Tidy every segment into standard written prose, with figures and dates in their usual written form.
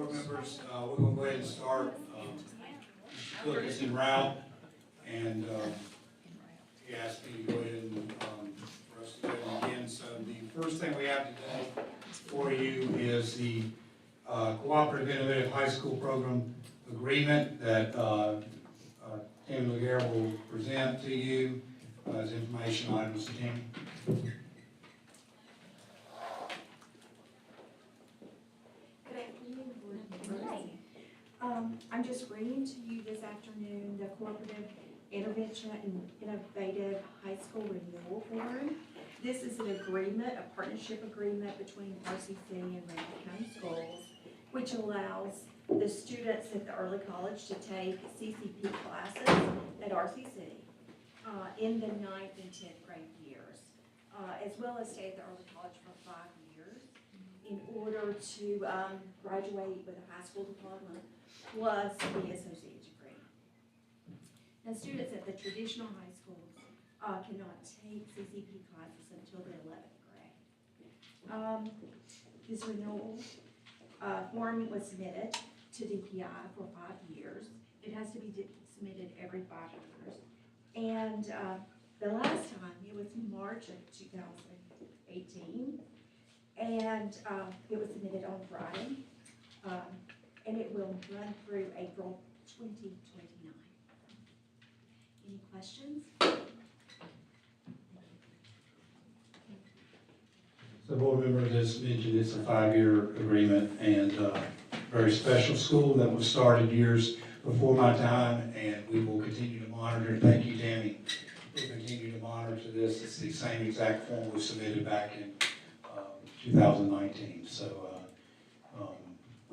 board members, we're going to go ahead and start. Mr. Cook is en route, and he asked me to go ahead and for us to go ahead and begin. So the first thing we have today for you is the Cooperative Innovative High School Program Agreement that Tammy Laguerre will present to you as information items. Tammy. I'm just reading to you this afternoon the Cooperative Intervention and Innovative High School Renewal Form. This is an agreement, a partnership agreement between RCC and Ramsey County Schools, which allows the students at the early college to take CCP classes at RCC in the 9th and 10th grade years, as well as stay at the early college for 5 years in order to graduate with a high school diploma plus the associate's degree. Now, students at the traditional high schools cannot take CCP classes until the 11th grade. This renewal form was submitted to DPI for 5 years. It has to be submitted every 5 years. And the last time, it was March of 2018. And it was submitted on Friday. And it will run through April 2029. Any questions? So board members, as mentioned, it's a 5-year agreement and very special school that was started years before my time, and we will continue to monitor. Thank you, Tammy. We'll continue to monitor this. It's the same exact form we submitted back in 2019. So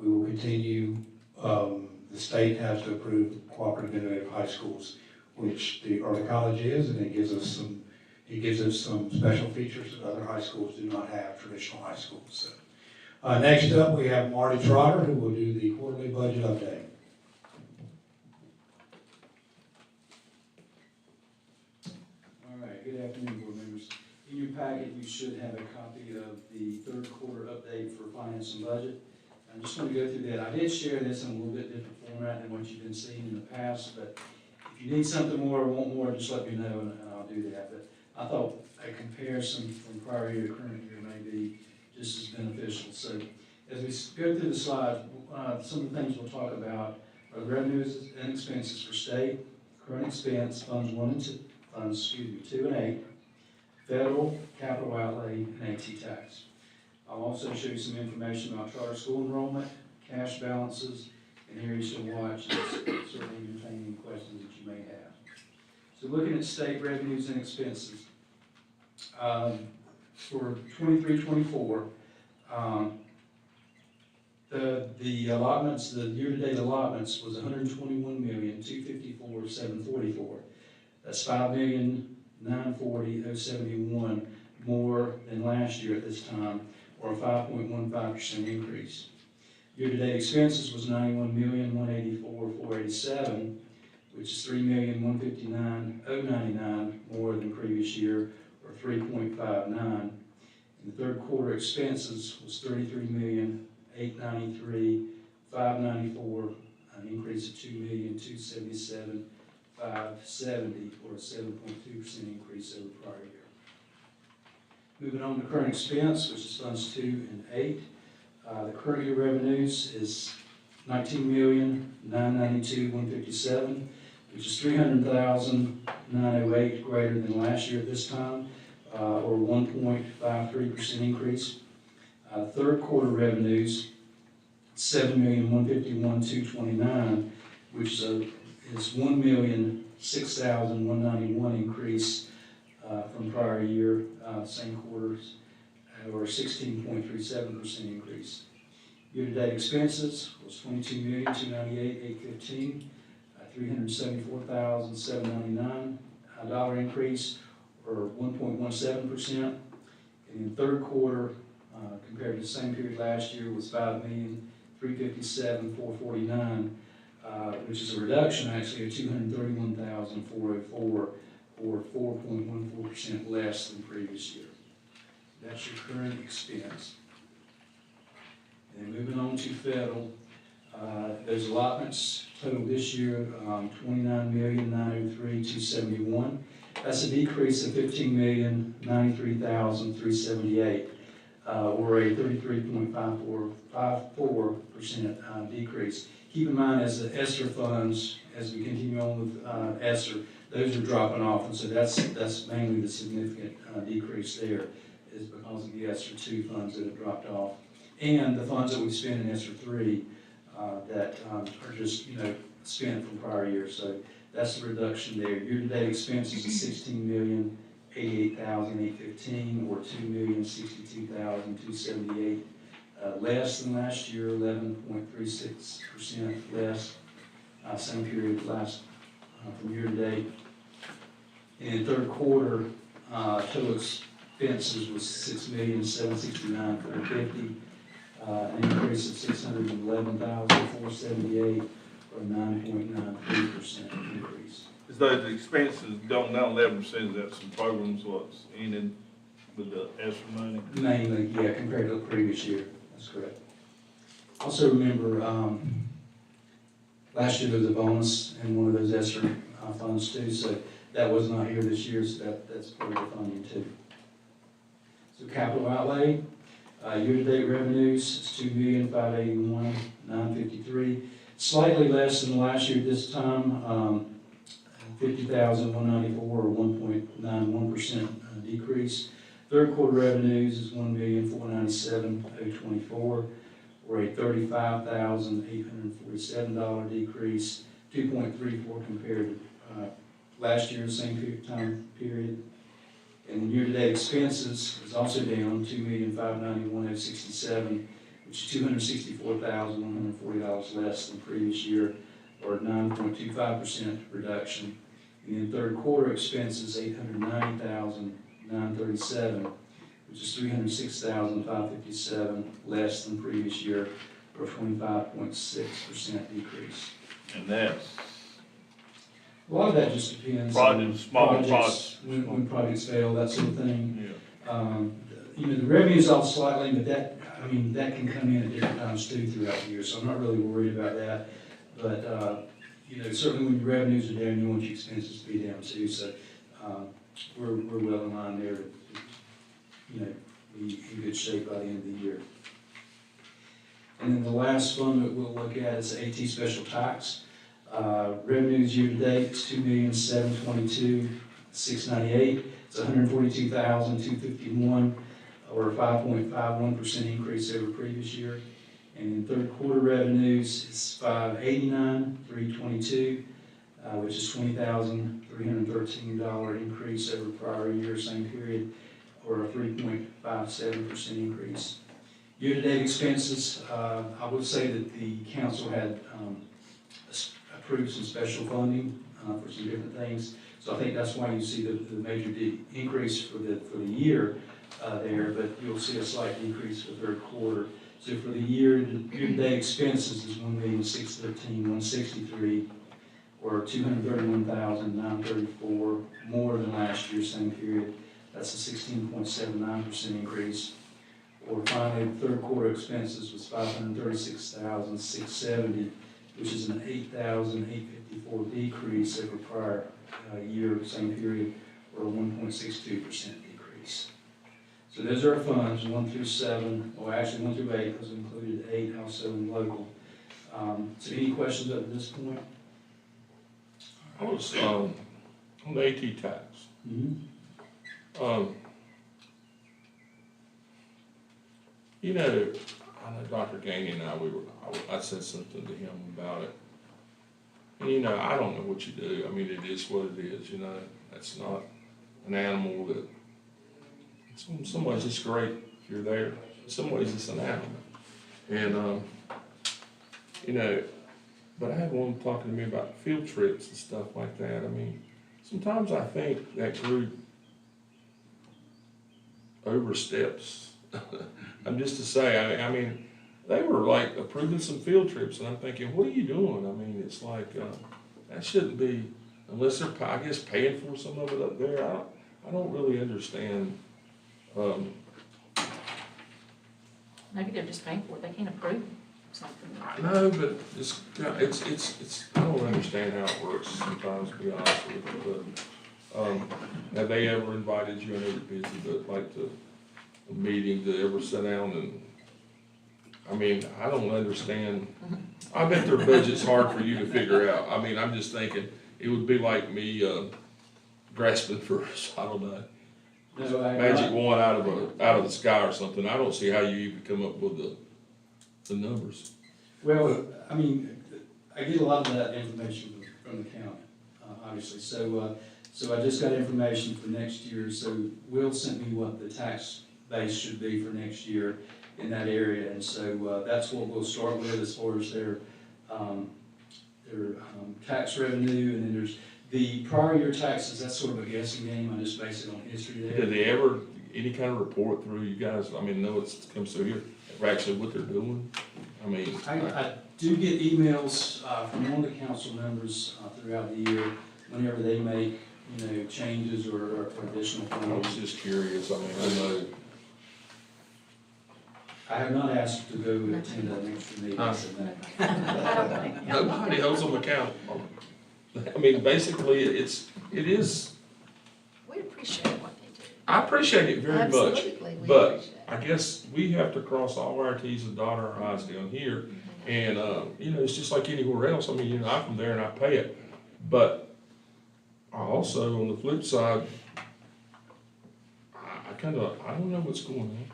we will continue. The state has to approve cooperative innovative high schools, which the early college is, and it gives us some special features that other high schools do not have, traditional high schools. So next up we have Marty Trotter, who will do the quarterly budget update. All right, good afternoon, board members. In your packet, you should have a copy of the third quarter update for finance and budget. I'm just going to go through that. I did share this in a little bit different format than what you've been seeing in the past, but if you need something more or want more, just let me know and I'll do that. But I thought a comparison from prior year to current year may be just as beneficial. So as we go through the slides, some of the things we'll talk about are revenues and expenses for state, current expense, funds 2 and 8, federal, capital outlay, and AT tax. I'll also show you some information about charter school enrollment, cash balances, and here you should watch and certainly entertain any questions that you may have. So looking at state revenues and expenses, for 23-24, the allotments, the year-to-date allotments was $121,254,744. That's $5,940,071 more than last year at this time, or a 5.15% increase. Year-to-date expenses was $91,184,487, which is $3,159,099 more than previous year, or 3.59. And the third quarter expenses was $33,893,594, an increase of $2,277,570, or a 7.2% increase over prior year. Moving on to current expense, which is funds 2 and 8. The current year revenues is $19,992,157, which is $300,908 greater than last year at this time, or 1.53% increase. Third quarter revenues, $7,151,229, which is $1,006,191 increase from prior year, same quarters, or 16.37% increase. Year-to-date expenses was $22,298,815, $374,799 increase, or 1.17%. And in the third quarter, compared to the same period last year, was $5,357,449, which is a reduction actually of $231,404, or 4.14% less than previous year. That's your current expense. And then moving on to federal, Those allotments total this year, $29,903,271. That's a decrease of $15,093,378, or a 33.54% decrease. Keep in mind, as the ESSER funds, as we continue on with ESSER, those are dropping off, and so that's mainly the significant decrease there, is because of the ESSER 2 funds that have dropped off, and the funds that we spend in ESSER 3 that are just, spent from prior years. So that's the reduction there. Year-to-date expenses is $16,088,815, or $2,062,278 less than last year, 11.36% less. Same period last from year-to-date. In third quarter, total expenses was $6,769,450, an increase of $611,478, or 9.93% increase. As though the expenses don't down 11%, that's some programs what's ended with the ESSER money. Mainly, yeah, compared to the previous year, that's correct. Also remember, last year there was a bonus in one of those ESSER funds too, so that was not here this year, so that's part of the funding too. So capital outlay, year-to-date revenues is $2,581,953, slightly less than last year at this time, 50,194, or 1.91% decrease. Third quarter revenues is $1,497,024, or a $35,847 decrease, 2.34 compared to last year, same time period. And year-to-date expenses is also down $2,591,067, which is $264,140 less than previous year, or a 9.25% reduction. And then third quarter expenses, $890,937, which is $306,557 less than previous year, or a 25.6% decrease. And that's A lot of that just depends projects, small projects. When projects fail, that sort of thing. Yeah. The revenue's off slightly, but that can come in at different times too throughout the year, so I'm not really worried about that. But, certainly when your revenues are down, you want your expenses to be down too, so, we're well in line there to, be in good shape by the end of the year. And then the last fund that we'll look at is AT Special Tax. Revenues year-to-date is $2,722,698. It's $142,251, or a 5.51% increase over previous year. And in third quarter revenues is $589,322, which is $20,313 increase over prior year, same period, or a 3.57% increase. Year-to-date expenses, I would say that the council had approved some special funding for some different things. So I think that's why you see the major increase for the year there, but you'll see a slight decrease for third quarter. So for the year-to-date expenses is $1,613,163, or $231,934 more than last year, same period. That's a 16.79% increase. Or finally, the third quarter expenses was $536,670, which is an $8,854 decrease over prior year, same period, or a 1.62% decrease. So those are our funds, 1 through 7, or actually 1 through 8, because we included 8 also in local. So any questions up to this point? I was, on the AT tax. Mm-hmm. I know Dr. Gainey and I said something to him about it. And I don't know what you do. I mean, it is what it is, That's not an animal that, in some ways it's great if you're there. In some ways it's an animal. And, but I had one talking to me about field trips and stuff like that. I mean, sometimes I think that group oversteps. I'm just to say, I mean, they were like approving some field trips, and I'm thinking, what are you doing? I mean, it's like, that shouldn't be, unless they're, I guess, paying for some of it up there. I don't really understand. Maybe they're just paying for it, they can't approve it. something. I know, but it's, I don't understand how it works sometimes, to be honest with you, but, have they ever invited you, I know you're busy, but like a meeting to ever sit down and, I mean, I don't understand. I bet their budget's hard for you to figure out. I mean, I'm just thinking, it would be like me, grasping for, I don't know, No, magic wand out of the sky or something. I don't see how you even come up with the numbers. Well, I mean, I get a lot of that information from the county, obviously. So I just got information for next year. So Will sent me what the tax base should be for next year in that area. And so that's what we'll start with as far as their tax revenue. And then there's the prior year taxes. That's sort of a guessing game. I just base it on history there. Did they ever, any kind of report through you guys? I mean, know it comes through here, actually what they're doing? I mean. I do get emails from one of the council members throughout the year whenever they make, changes or additional I was funds. just curious, I mean, I know. I have not asked to go attend an extra meeting. I don't think. Nobody holds them accountable. I mean, basically, it is, We appreciate what they do. I appreciate it very much. Absolutely, we but appreciate it. I guess we have to cross all our T's and dot our I's down here. And, it's just like anywhere else. I mean, I'm from there and I pay it. But I also, on the flip side, I don't know what's going on.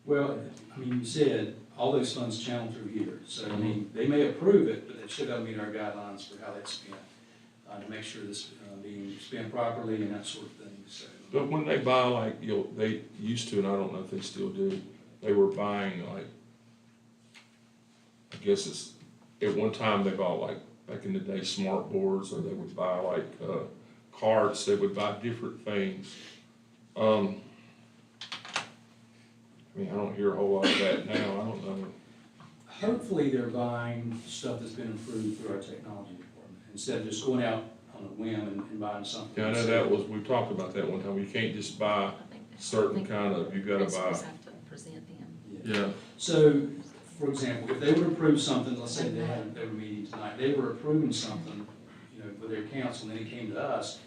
Well, I mean, you said all those funds channel through here. So, I mean, they may approve it, but it should not meet our guidelines for how that's spent, to make sure this being spent properly and that sort of thing. So. But when they buy, like, they used to, and I don't know if they still do, they were buying, like, I guess it's, at one time they bought, like, back in the day, smart boards, or they would buy, like, carts, they would buy different things. I mean, I don't hear a whole lot of that now, I don't know. Hopefully they're buying stuff that's been improved through our technology department, instead of just going out on a whim and buying something. Yeah, I know that was, we talked about that one time, you can't just buy I think that- certain I think kind of, you gotta buy, principals have to present them. Yeah. yeah. So, for example, if they would approve something, let's say they were meeting tonight, they were approving something, with their council, and then it came to us.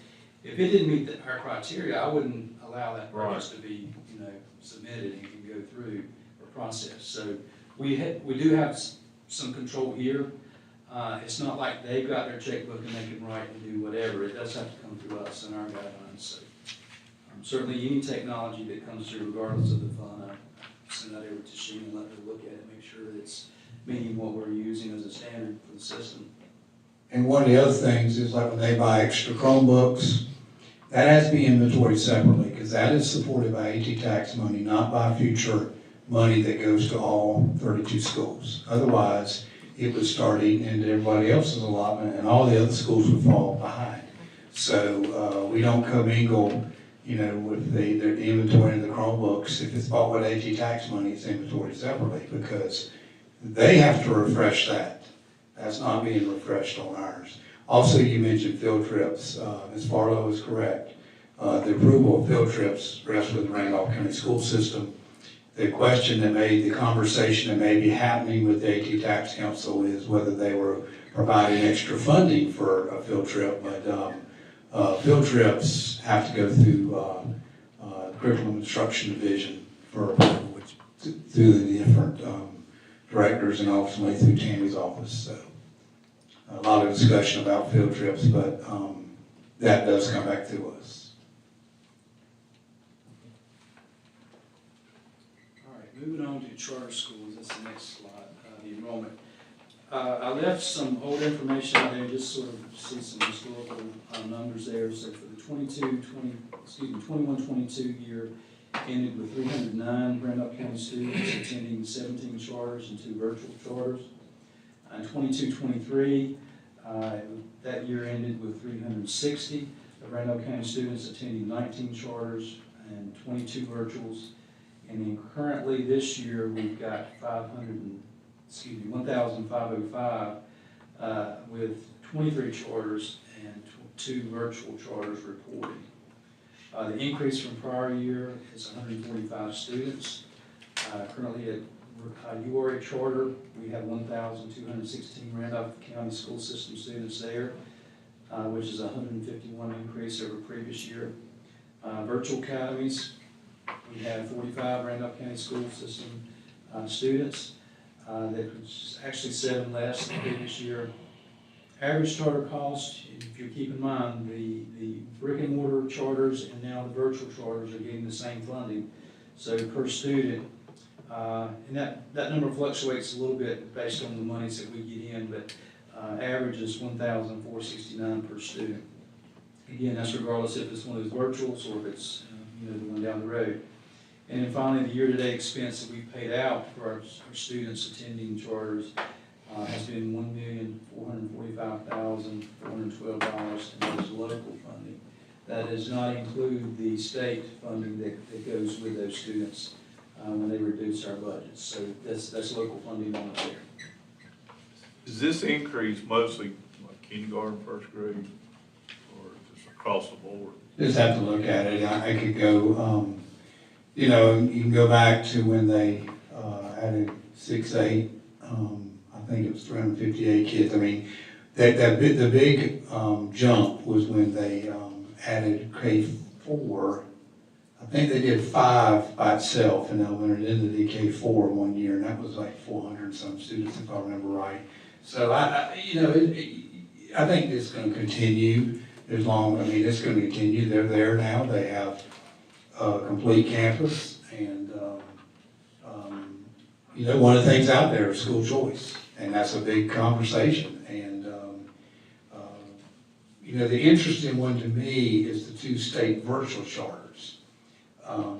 If it didn't meet our criteria, I wouldn't allow that purchase to be, submitted and go through or processed. So we do have some control here. It's not like they've got their checkbook and they can write and do whatever. It does have to come through us and our guidelines. So certainly any technology that comes through, regardless of the fund, I send that over to Sheen and let her look at it, make sure that it's meeting what we're using as a standard for the system. And one of the other things is like when they buy extra Chromebooks, that has to be inventoried separately, because that is supported by AT tax money, not by future money that goes to all 32 schools. Otherwise, it would start eating into everybody else's allotment, and all the other schools would fall behind. So we don't commingle, with the inventory of the Chromebooks. If it's bought with AT tax money, it's inventoried separately, because they have to refresh that. That's not being refreshed on ours. Also, you mentioned field trips. Ms. Farlow is correct. The approval of field trips rests with the Randolph County School System. The conversation that may be happening with the AT Tax Council is whether they were providing extra funding for a field trip, but field trips have to go through Curriculum Instruction Division for approval, through the different directors and ultimately through Tammy's office. So a lot of discussion about field trips, but that does come back to us. All right, moving on to charter schools, that's the next slide, the enrollment. I left some old information out there, just sort of see some historical numbers there. So for the 21-22 year, ended with 309 Randolph County students attending 17 charters and 2 virtual charters. 22-23, that year ended with 360 Randolph County students attending 19 charters and 22 virtuals. And then currently this year, we've got 1,505 with 23 charters and 2 virtual charters reported. The increase from prior year is 145 students. Currently URA charter, we have 1,216 Randolph County School System students there, which is a 151 increase over previous year. Virtual academies, we have 45 Randolph County School System students. That was actually 7 less than previous year. Average charter cost, if you keep in mind, the brick and mortar charters and now the virtual charters are getting the same funding. So per student, and that number fluctuates a little bit based on the monies that we get in, but average is $1,469 per student. Again, that's regardless if it's one of those virtuals or if it's the one down the road. And then finally, the year-to-date expense that we paid out for our students attending charters has been $1,445,412, and that is local funding. That does not include the state funding that goes with those students when they reduce our budgets. So that's local funding on it there. Is this increase mostly like kindergarten, first grade, or just across the board? Just have to look at it. I could go, you can go back to when they added 6-8. I think it was 358 kids. I mean, the big jump was when they added K4. I think they did 5 by itself in elementary, then they did K4 one year, and that was like 400 and some students, if I remember right. So I think it's going to continue as long. I mean, it's going to continue. They're there now. They have a complete campus, and one of the things out there is school choice, and that's a big conversation. And the interesting one to me is the 2 state virtual charters.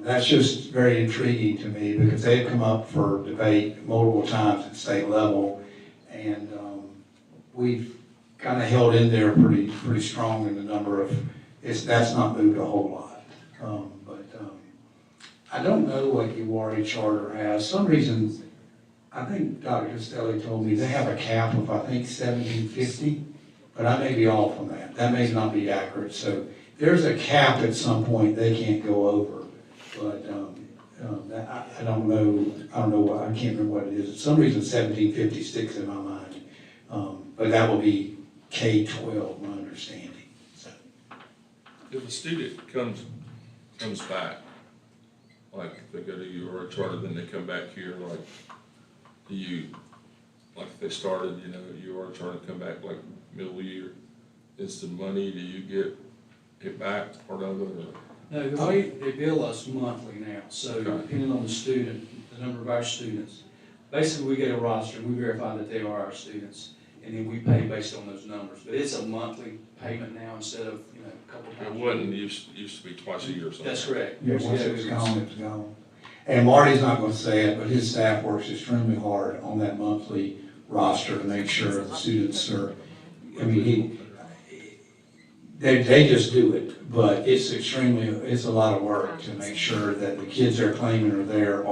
That's just very intriguing to me because they've come up for debate multiple times at state level, and we've kind of held in there pretty strong in the number of. That's not moved a whole lot, but I don't know what URA charter has. Some reason, I think Dr. Costelli told me they have a cap of, I think, 1750, but I may be off on that. That may not be accurate. So there's a cap at some point they can't go over, but I don't know. I can't remember what it is. For some reason, 1750 sticks in my mind, but that will be K-12, my understanding. So. If a student comes back, like if they go to your charter, then they come back here, like, do you, like if they started, your charter, come back like middle of the year, is the money, do you get it back, part of it? Or? No, they bill us monthly now, so depending on the student, the number of our students, basically we get a roster and we verify that they are our students, and then we pay based on those numbers. But it's a monthly payment now instead of, a couple times. It wasn't, used to be twice a year or something. That's correct. Yeah, once it was gone, it was gone. And Marty's not going to say it, but his staff works extremely hard on that monthly roster to make sure the students are, they just do it, but it's a lot of work to make sure that the kids they're claiming are there,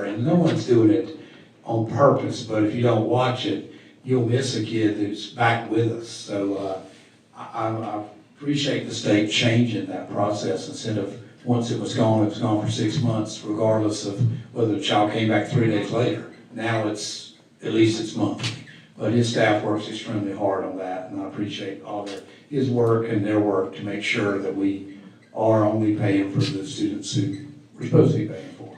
and no one's doing it on purpose, but if you don't watch it, you'll miss a kid who's back with us. So I appreciate the state changing that process instead of once it was gone for 6 months, regardless of whether the child came back 3 days later. Now at least it's monthly. But his staff works extremely hard on that, and I appreciate his work and their work to make sure that we are only paying for the students who we're supposed to be paying for.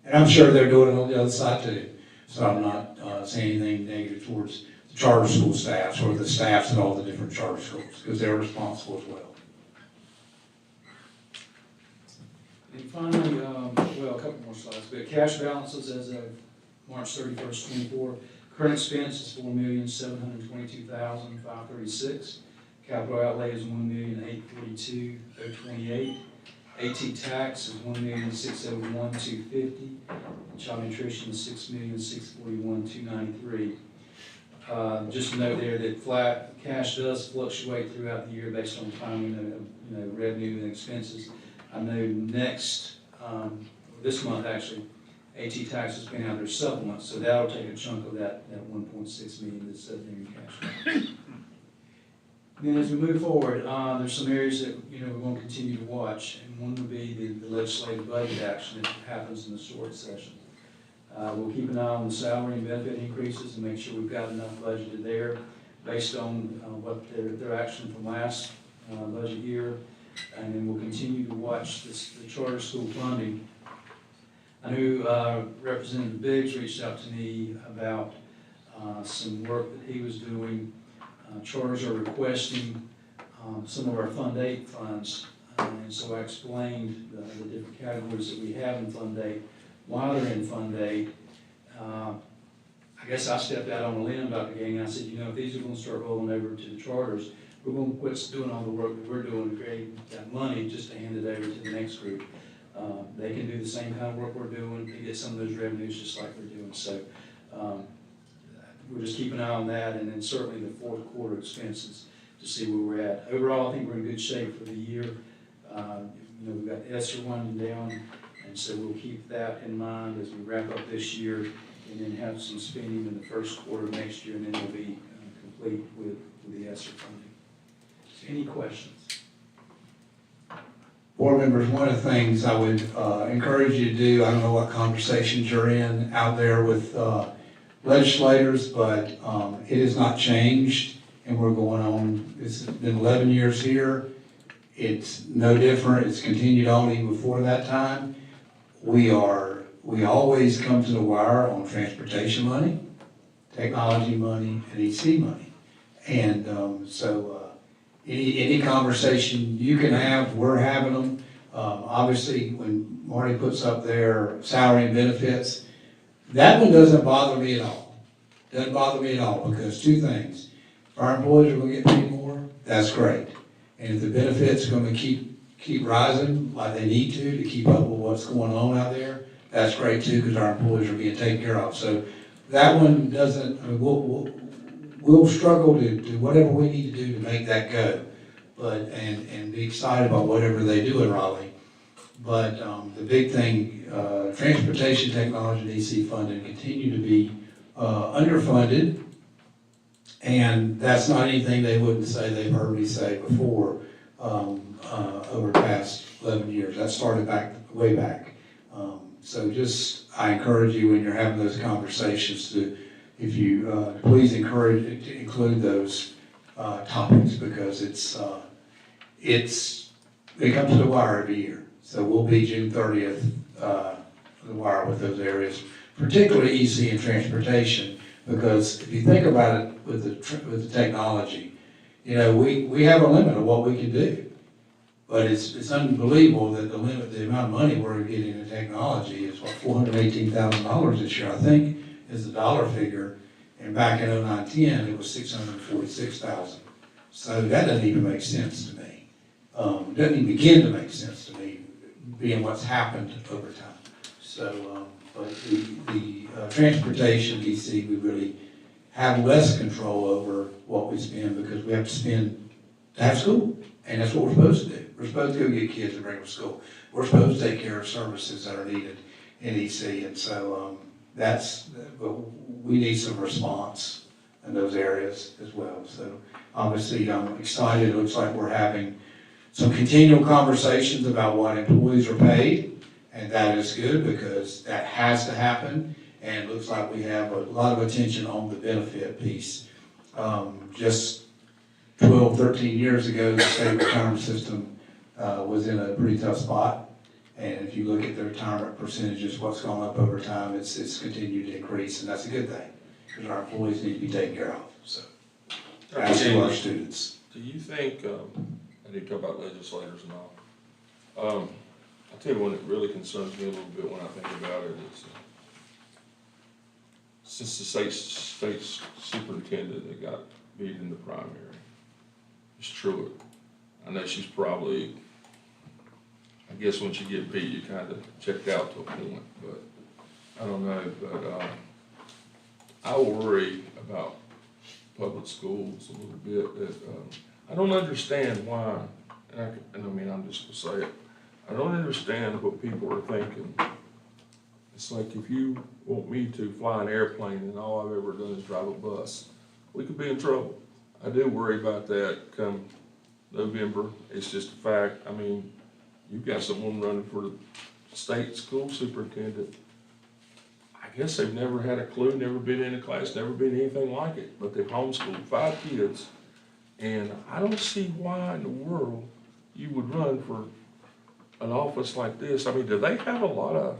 And I'm sure they're doing it on the other side too. So I'm not saying anything negative towards the charter school staffs or the staffs at all the different charter schools, because they're responsible as well. And finally, a couple more slides, but cash balances as of March 31st, 24. Current expense is $4,722,536. Capital outlay is $1,842,028. AT tax is $1,601,250. Child nutrition is $6,641,293. Just to note there that flat cash does fluctuate throughout the year based on timing of revenue and expenses. I know this month actually, AT tax is paying out their supplement, so that'll take a chunk of that 1.6 million that's sitting there in cash. Then as we move forward, there's some areas that we're going to continue to watch, and one would be the legislative budget action that happens in the short session. We'll keep an eye on the salary and benefit increases and make sure we've got enough budgeted there based on what their action from last budget year. And then we'll continue to watch the charter school funding. I knew Representative Biggs reached out to me about some work that he was doing. Charters are requesting some of our Fund 8 funds. And so I explained the different categories that we have in Fund 8. While they're in Fund 8, I guess I stepped out on a limb, Dr. Gang, and I said, if these are gonna start rolling over to the charters, we're gonna quit doing all the work that we're doing to create that money just to hand it over to the next group. They can do the same kind of work we're doing to get some of those revenues just like we're doing. So we're just keeping an eye on that, and then certainly the fourth quarter expenses to see where we're at. Overall, I think we're in good shape for the year. We've got ESSER winding down, and so we'll keep that in mind as we wrap up this year, and then have some spending in the first quarter of next year, and then we'll be complete with the ESSER funding. So any questions? Board members, one of the things I would encourage you to do, I don't know what conversations you're in out there with legislators, but it has not changed, and we're going on, it's been 11 years here. It's no different, it's continued on even before that time. We always come to the wire on transportation money, technology money, and EC money. And any conversation you can have, we're having them. Obviously, when Marty puts up their salary and benefits, that one doesn't bother me at all. Doesn't bother me at all, because two things. If our employees are gonna get paid more, that's great. And if the benefits are gonna keep rising like they need to keep up with what's going on out there, that's great too, because our employees are being taken care of. So that one doesn't, I mean, we'll struggle to do whatever we need to do to make that go, but, and be excited about whatever they do in Raleigh. But the big thing, transportation technology and EC funding continue to be underfunded, and that's not anything they wouldn't say, they've heard me say before, over the past 11 years. That started way back. So just, I encourage you when you're having those conversations to, if you, please encourage to include those topics, because they come to the wire every year. So we'll be June 30th, the wire with those areas, particularly EC and transportation, because if you think about it with the technology, we have a limit of what we can do. But it's unbelievable that the amount of money we're getting in technology is $418,000 this year, I think, is the dollar figure. And back in 09-10, it was $646,000. So that doesn't even make sense to me. It doesn't even begin to make sense to me, being what's happened over time. So, but the transportation DC, we really have less control over what we spend, because we have to spend to have school, and that's what we're supposed to do. We're supposed to go get kids and bring them to school. We're supposed to take care of services that are needed in EC, and so but we need some response in those areas as well. So obviously I'm excited. It looks like we're having some continual conversations about what employees are paid, and that is good, because that has to happen, and it looks like we have a lot of attention on the benefit piece. Just 12, 13 years ago, the state retirement system was in a pretty tough spot. And if you look at the retirement percentages, what's gone up over time, it's continued to increase, and that's a good thing, because our employees need to be taken care of, so. As do our students. Do you think, I did talk about legislators and all, I'll tell you one that really concerns me a little bit when I think about it is, since the state superintendent that got beat in the primary, Ms. Truitt, I know she's probably, I guess once you get beat, you kind of checked out to a point, but I don't know, but I worry about public schools a little bit, that I don't understand why, and I mean, I'm just gonna say it, I don't understand what people are thinking. It's like, if you want me to fly an airplane and all I've ever done is drive a bus, we could be in trouble. I do worry about that come November. It's just a fact. I mean, you've got someone running for the state school superintendent. I I guess they've never had a clue, never been in a class, never been anything like it, but they've homeschooled 5 kids. And I don't see why in the world you would run for an office like this. I mean, do they have a lot of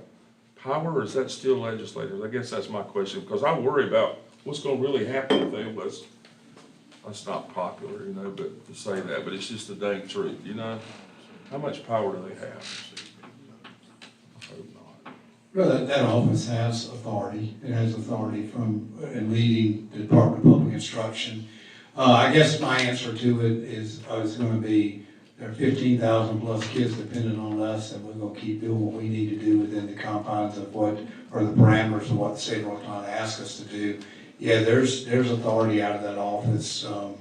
power, or is that still legislators? I guess that's my question, because I worry about what's gonna really happen if they was, that's not popular, but to say that, but it's just the dang truth, How much power do they have? I hope not. Well, that office has authority. It has authority in leading the Department of Public Instruction. I guess my answer to it is going to be, there are 15,000 plus kids dependent on us, and we're going to keep doing what we need to do within the confines of or the parameters of what the state of North Carolina asks us to do. Yeah, there's authority out of that office. I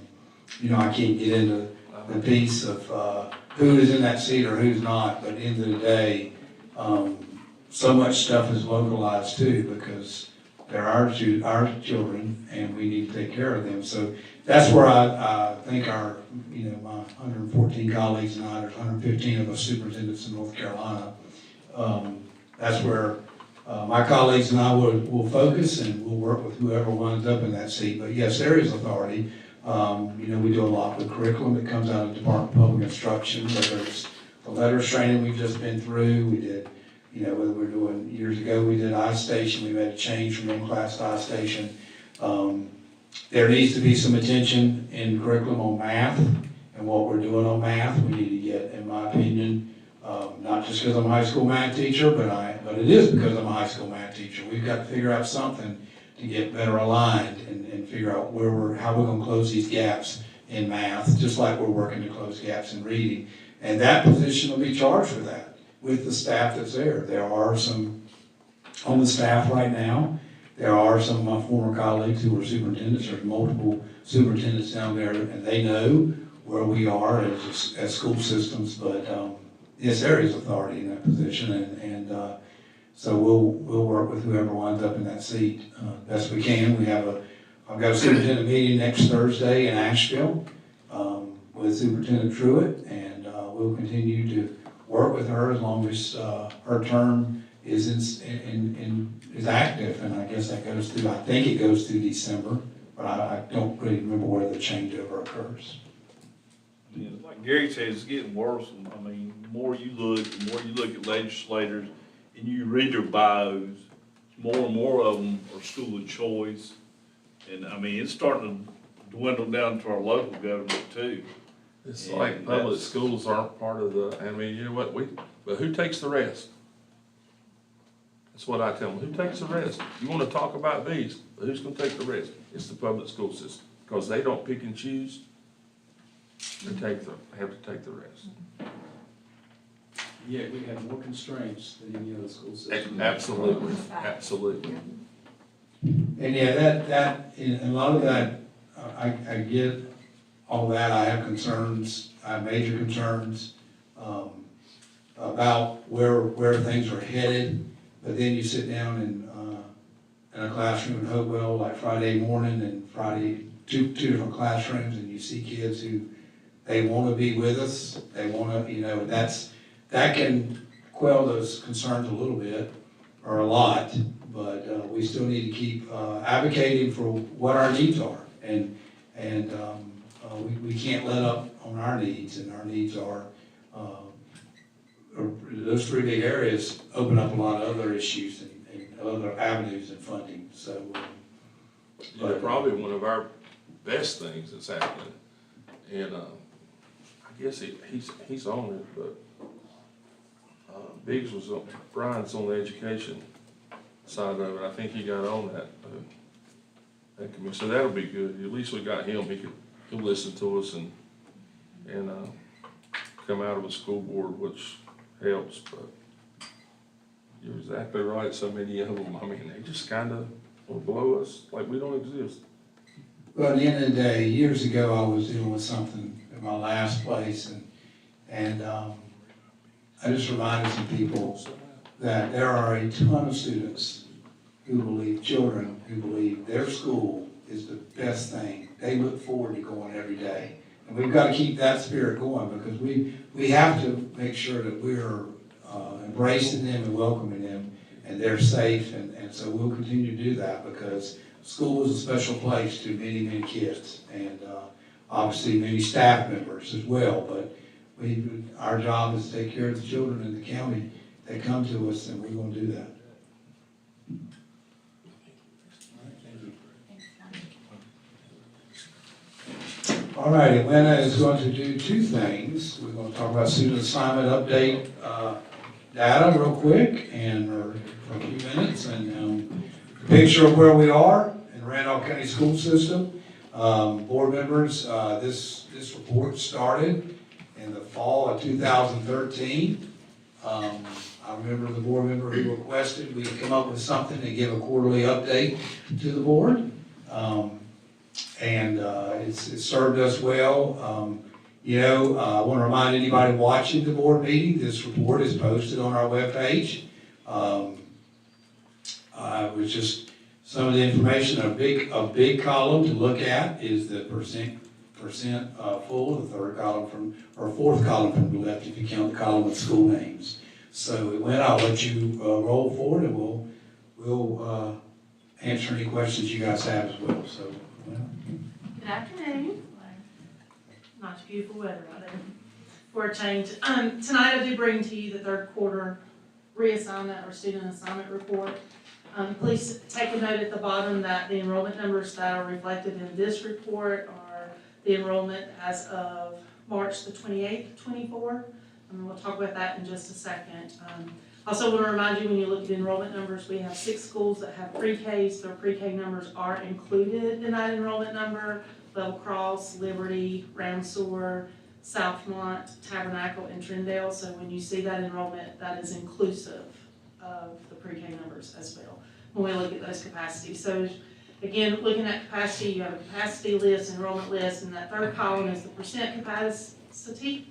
can't get into the piece of who is in that seat or who's not, but at the end of the day, so much stuff is localized too, because they're our children, and we need to take care of them. So that's where I think my 114 colleagues and I, there's 115 of us superintendents in North Carolina. That's where my colleagues and I will focus, and we'll work with whoever winds up in that seat. But yes, there is authority. We do a lot with curriculum that comes out of the Department of Public Instruction, whether it's the letters training we've just been through. We did, whether we're doing, years ago, we did iStation. We made a change from in-class to iStation. There needs to be some attention in curriculum on math and what we're doing on math. We need to get, in my opinion, not just because I'm a high school math teacher, but it is because I'm a high school math teacher. We've got to figure out something to get better aligned and figure out how we're going to close these gaps in math, just like we're working to close gaps in reading. And that position will be charged with that, with the staff that's there. There are some on the staff right now. There are some of my former colleagues who are superintendents. There's multiple superintendents down there, and they know where we are as school systems. But yes, there is authority in that position, and so we'll work with whoever winds up in that seat best we can. I've got a superintendent meeting next Thursday in Asheville with Superintendent Truitt, and we'll continue to work with her as long as her term is active, and I guess that goes through, I think it goes through December, but I don't really remember where the changeover occurs. Yeah, like Gary says, it's getting worse. I mean, the more you look at legislators and you read their bios, more and more of them are school of choice. And I mean, it's starting to dwindle down to our local government too. It's And like public that's- schools aren't part of but who takes the rest? That's what I tell them, who takes the rest? You wanna talk about these, but who's gonna take the rest? It's the public school system, because they don't pick and choose. They have to take the rest. Yeah, we have more constraints than any other school system. Absolutely, absolutely. And yeah, and a lot of that, I get all that. I have concerns, I have major concerns about where things are headed. But then you sit down in a classroom in Hopewell like Friday morning and Friday, two different classrooms, and you see kids who, they want to be with us. They want to, that can quell those concerns a little bit, or a lot, but we still need to keep advocating for what our needs are. And we can't let up on our needs, and our needs are, those 3 big areas open up a lot of other issues and other avenues and funding, so. Yeah, probably one of our best things that's happening, and I guess he's on it, but Biggs was on, Brian's on the education side of it. I think he got on that committee, so that'll be good. At least we got him. He'll listen to us and come out of a school board, which helps. But you're exactly right. So many of them, I mean, they just kind of will blow us like we don't exist. Well, at the end of the day, years ago, I was dealing with something at my last place, and I just reminded some people that there are a ton of students children who believe their school is the best thing. They look forward to going every day. And we've got to keep that spirit going, because we have to make sure that we're embracing them and welcoming them, and they're safe, and so we'll continue to do that because school is a special place to many, many kids, and obviously many staff members as well, but our job is to take care of the children in the county that come to us, and we're gonna do that. All right, Atlanta is going to do two things. We're going to talk about student assignment update data real quick and for a few minutes, and picture of where we are in Randolph County School System. Board members, this report started in the fall of 2013. I remember the board member who requested we come up with something to give a quarterly update to the board. It's served us well. I want to remind anybody watching the board meeting, this report is posted on our webpage. It was just some of the information. A big column to look at is the percent full, the third column or fourth column from the left if you count the column with school names. So I'll let you roll forward, and we'll answer any questions you guys have as well. So. Good afternoon. Nice beautiful weather out there for a change. Tonight I do bring to you the third quarter reassignment or student assignment report. Please take a note at the bottom that the enrollment numbers that are reflected in this report are the enrollment as of March the 28th, 24. And we'll talk about that in just a second. Also want to remind you, when you look at enrollment numbers, we have 6 schools that have pre-Ks. Their pre-K numbers are included in that enrollment number. Level Cross, Liberty, Ramseur, Southmont, Tabernacle, and Trindale. So when you see that enrollment, that is inclusive of the pre-K numbers as well, when we look at those capacities. So again, looking at capacity, you have a capacity list, enrollment list, and that third column is the percent capacity.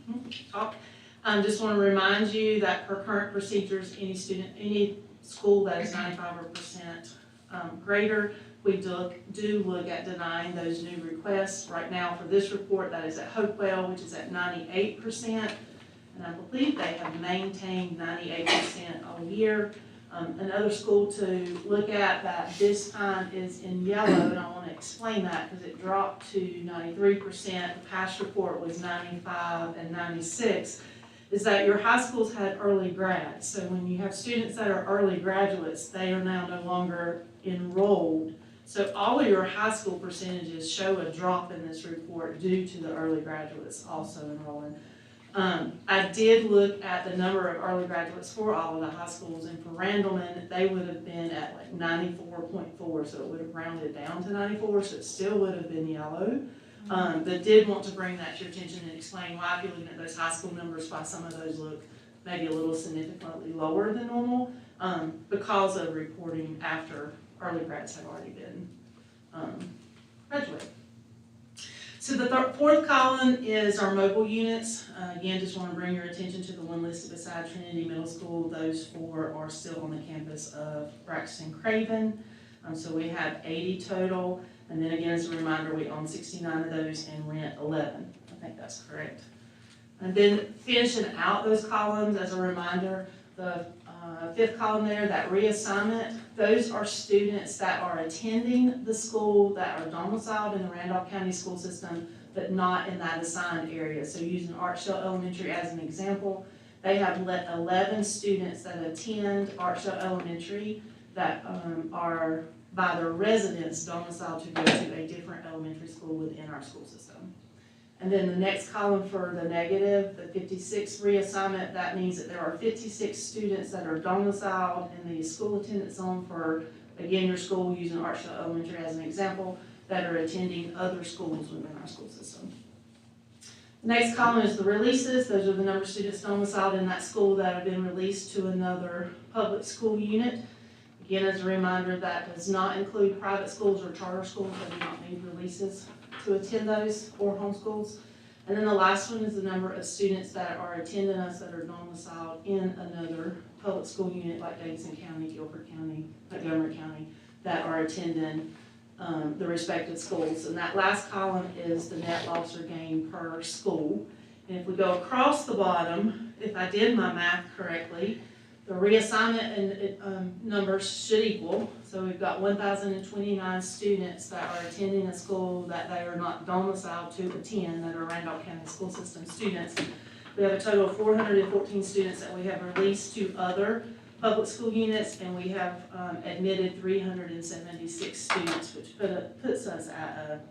Just want to remind you that per current procedures, any school that is 95% greater, we do look at denying those new requests. Right now for this report, that is at Hopewell, which is at 98%, and I believe they have maintained 98% all year. Another school to look at that this time is in yellow, and I want to explain that because it dropped to 93%. The past report was 95 and 96. Is that your high schools had early grads. So when you have students that are early graduates, they are now no longer enrolled. So all of your high school percentages show a drop in this report due to the early graduates also enrolling. I did look at the number of early graduates for all of the high schools, and for Randleman, they would have been at like 94.4, so it would have rounded down to 94, so it still would have been yellow. But did want to bring that to your attention and explain why, if you're looking at those high school numbers, why some of those look maybe a little significantly lower than normal, because of reporting after early grads have already been graduated. So the fourth column is our mobile units. Again, just want to bring your attention to the one listed beside Trinity Middle School. Those 4 are still on the campus of Braxton Craven. So we have 80 total. And then again, as a reminder, we own 69 of those and rent 11. I think that's correct. And then finishing out those columns, as a reminder, the fifth column there, that reassignment, those are students that are attending the school that are domiciled in the Randolph County school system, but not in that assigned area. So using Archdale Elementary as an example, they have 11 students that attend Archdale Elementary that are by their residents domiciled to go to a different elementary school within our school system. And then the next column for the negative, the 56 reassignment, that means that there are 56 students that are domiciled in the school attendance zone for, again, your school, using Archdale Elementary as an example, that are attending other schools within our school system. The next column is the releases. Those are the number of students domiciled in that school that have been released to another public school unit. Again, as a reminder, that does not include private schools or charter schools that do not need releases to attend those, or homeschools. And then the last one is the number of students that are attending us that are domiciled in another public school unit like Davidson County, Guilford County, Montgomery County, that are attending the respective schools. And that last column is the net loss or gain per school. And if we go across the bottom, if I did my math correctly, The reassignment and, numbers should equal, so we've got 1,029 students that are attending a school that they are not domiciled to attend, that are Randolph County School System students. We have a total of 414 students that we have released to other public school units, and we have, admitted 376 students, which puts us at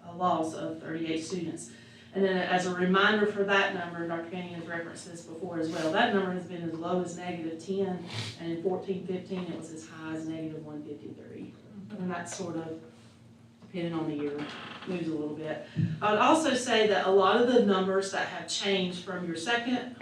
a loss of 38 students. And then as a reminder for that number, Dr. Gaines has referenced this before as well, that number has been as low as -10, and in 14-15, it was as high as -153. And that's sort of, depending on the year, moves a little bit. I would also say that a lot of the numbers that have changed from your second,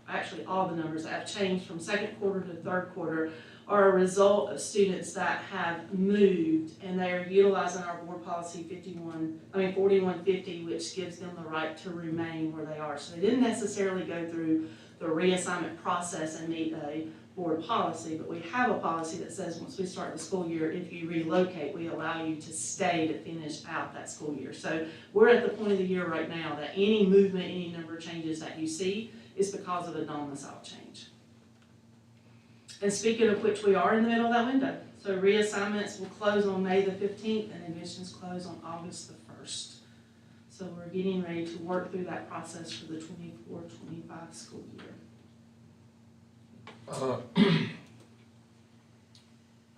actually all the numbers that have changed from second quarter to third quarter are a result of students that have moved, and they are utilizing our board policy 4150, which gives them the right to remain where they are. So they didn't necessarily go through the reassignment process and meet a board policy, but we have a policy that says once we start the school year, if you relocate, we allow you to stay to finish out that school year. So we're at the point of the year right now that any movement, any number of changes that you see is because of a domicile change. And speaking of which, we are in the middle of that window. So reassignments will close on May the 15th and admissions close on August the 1st. So we're getting ready to work through that process for the 24-25 school year.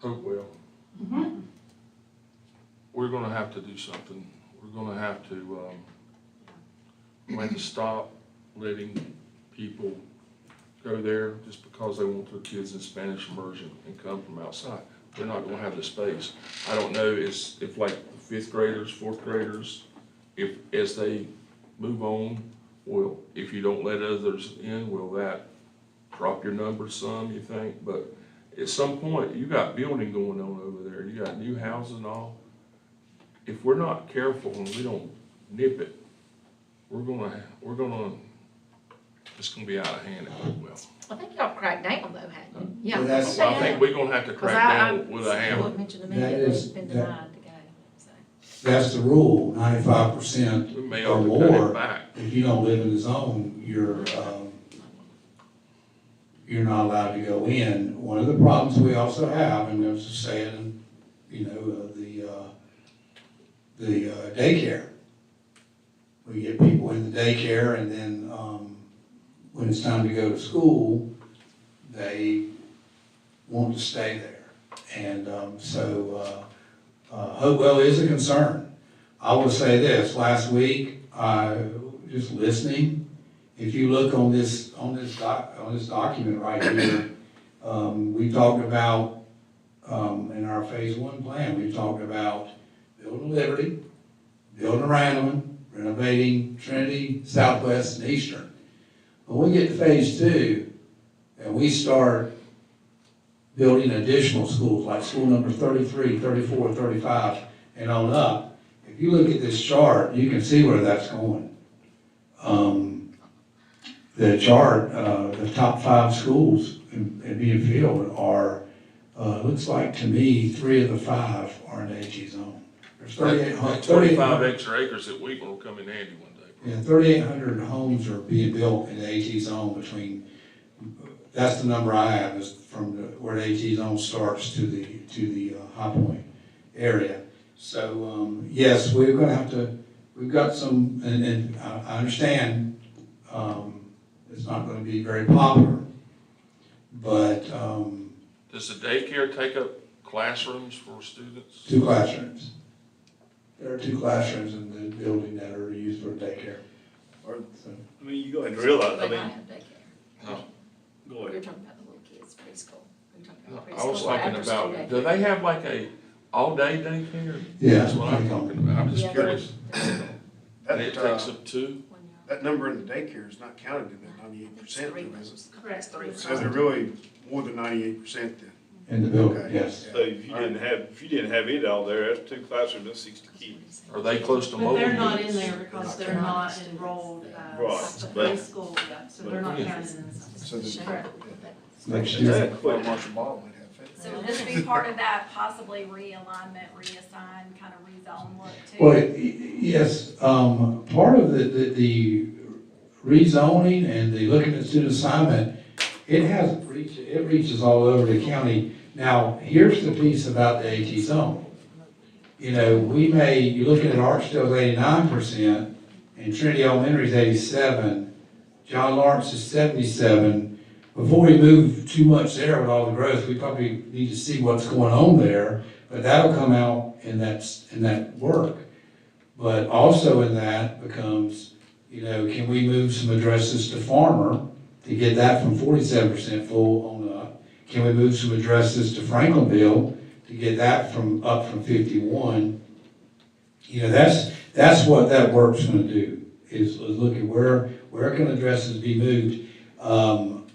Hopewell, we're gonna have to do something. We're gonna have to, stop letting people go there just because they want their kids in Spanish immersion and come from outside. They're not gonna have the space. I don't know if like fifth graders, fourth graders, if as they move on, if you don't let others in, will that drop your numbers some, you think? But at some point, you got building going on over there. You got new houses and all. If we're not careful and we don't nip it, it's gonna be out of hand at Hopewell. I think y'all cracked down though, hadn't you? Well, that's- I think we're gonna have to crack down with a hammer. Someone mentioned to me That that is- it's been denied to go, so. That's the rule, 95% We may or have to cut more. it back. If you don't live in the zone, you're not allowed to go in. One of the problems we also have, and there's a saying, the daycare. We get people in the daycare, and then, when it's time to go to school, they want to stay there. And, Hopewell is a concern. I will say this, last week, just listening, if you look on this document right here, we talked about, in our phase 1 plan, we talked about building Liberty, building Randleman, renovating Trinity, Southwest, and Eastern. When we get to phase 2, and we start building additional schools, like school number 33, 34, 35, and on up, if you look at this chart, you can see where that's going. The chart, the top 5 schools in being filled are, looks like to me, 3 of the 5 are in the HE zone. There's 25 extra acres that we will come in handy one day. Yeah, 3,800 homes are being built in the HE zone between, that's the number I have, is from where the HE zone starts to the High Point area. So, yes, we're gonna have to, we've got some, and I understand, it's not gonna be very popular, but, Does the daycare take up classrooms for students? 2 classrooms. There are 2 classrooms in the building that are used for daycare. So, I mean, you go ahead and realize, They I might mean, have daycare. No. go You're ahead. talking about the little kids preschool. You're talking about I was preschool or thinking after-school about, daycare. do they have like a all-day daycare? Yeah. That's what I'm talking about. I'm just Yeah, curious. there's And it takes up 2? one yard. That number in the daycare is not counted in that 98%, Three though, is rooms. Correct. Three it? So they're really more than 98% then. in the building, Okay. yes. So if you didn't have it all there, that's 2 classrooms, that's 60 kids. Are they close to But mobile they're not in units? there because they're not enrolled Right, as a but- preschool, yeah, so they're not counted in the census. So the, Correct. Next Is year. that quick? Marshall Ball might have it. So would this be part of that possibly realignment, reassign, kind of rezone look too? Well, yes, part of the rezoning and the looking at student assignment It hasn't reached, it reaches all over the county. Now, here's the piece about the AT zone. You know, you're looking at Archdale's 89%, and Trinity Elementary's 87, John Lawrence is 77. Before we move too much there with all the growth, we probably need to see what's going on there, but that'll come out in that work. But also in that becomes, you know, can we move some addresses to Farmer to get that from 47% full on up? Can we move some addresses to Franklinville to get that up from 51? You know, that's what that work's gonna do, is look at where can addresses be moved.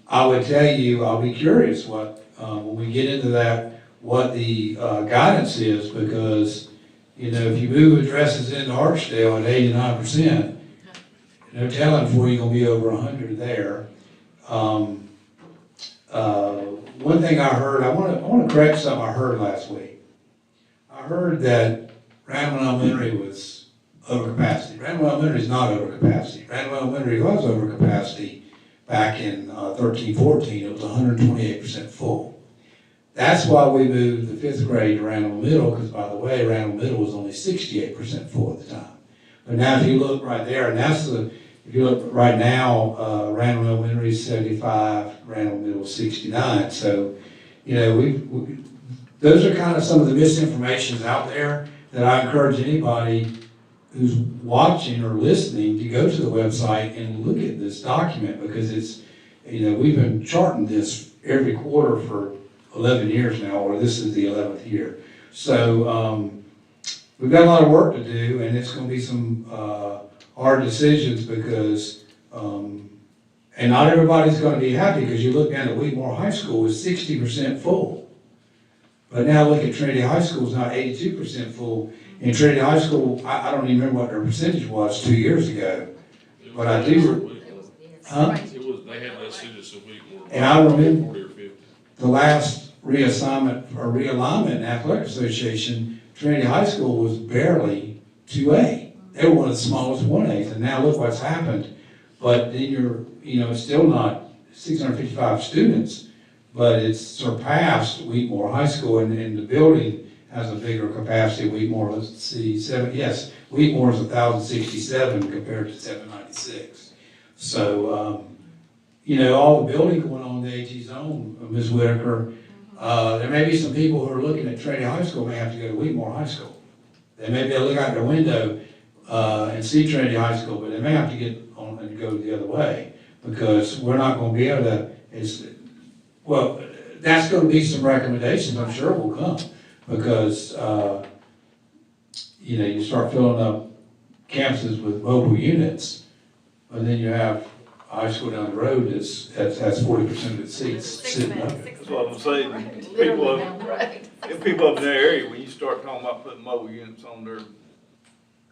I would tell you, I'll be curious when we get into that, what the guidance is, because, you know, if you move addresses into Archdale at 89%, no telling before you're gonna be over 100 there. One thing I heard, I wanna correct something I heard last week. I heard that Randall Elementary was over capacity. Randall Elementary is not over capacity. Randall Elementary was over capacity back in 13-14. It was 128% full. That's why we moved the 5th grade to Randall Middle, because by the way, Randall Middle was only 68% full at the time. But now if you look right there, and if you look right now, Randall Elementary is 75, Randall Middle is 69. So, you know, those are kind of some of the misinformations out there that I encourage anybody who's watching or listening to go to the website and look at this document, because it's, you know, we've been charting this every quarter for 11 years now, or this is the 11th year. So we've got a lot of work to do, and it's going to be some hard decisions because, and not everybody's going to be happy, because you look down at Wheatmore High School is 60% full. But now look at Trinity High School is now 82% full. In Trinity High School, I don't even remember what their percentage was 2 years ago. But I do, huh? They had less students a week. And I remember 40 or 50. the last reassignment or realignment in Athletic Association, Trinity High School was barely 2A. They were one of the smallest 1As, and now look what's happened. But then it's still not 655 students, but it's surpassed Wheatmore High School, and the building has a bigger capacity. Wheatmore, let's see, Wheatmore is 1,067 compared to 796. So, all the building going on in the AT zone, Ms. Whitaker, there may be some people who are looking at Trinity High School may have to go to Wheatmore High School. They may be able to look out their window and see Trinity High School, but they may have to get on and go the other way, because we're not going to be able to, that's going to be some recommendations I'm sure will come, because, you start filling up campuses with mobile units, but then you have a high school down the road that's 40% of its seats sitting up. That's what I'm saying. People up in their area, when you start talking about putting mobile units on their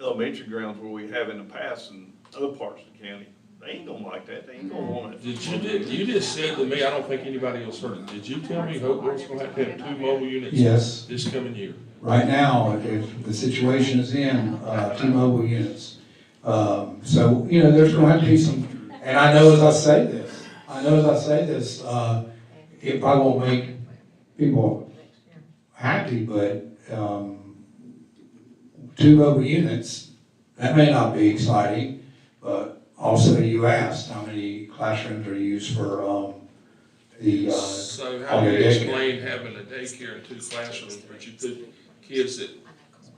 elementary grounds where we have in the past in other parts of the county, they ain't gonna like that. They ain't gonna want it. You just said to me, I don't think anybody else heard it. Did you tell me Hopewell's gonna have to have 2 mobile units? Yes. This coming year? Right now, if the situation is in, 2 mobile units. So, there's gonna have to be some, and I know as I say this, it probably won't make people happy, but, 2 mobile units, that may not be exciting, but also you asked how many classrooms are used for, So how do you explain having a daycare in 2 classrooms, but you put kids that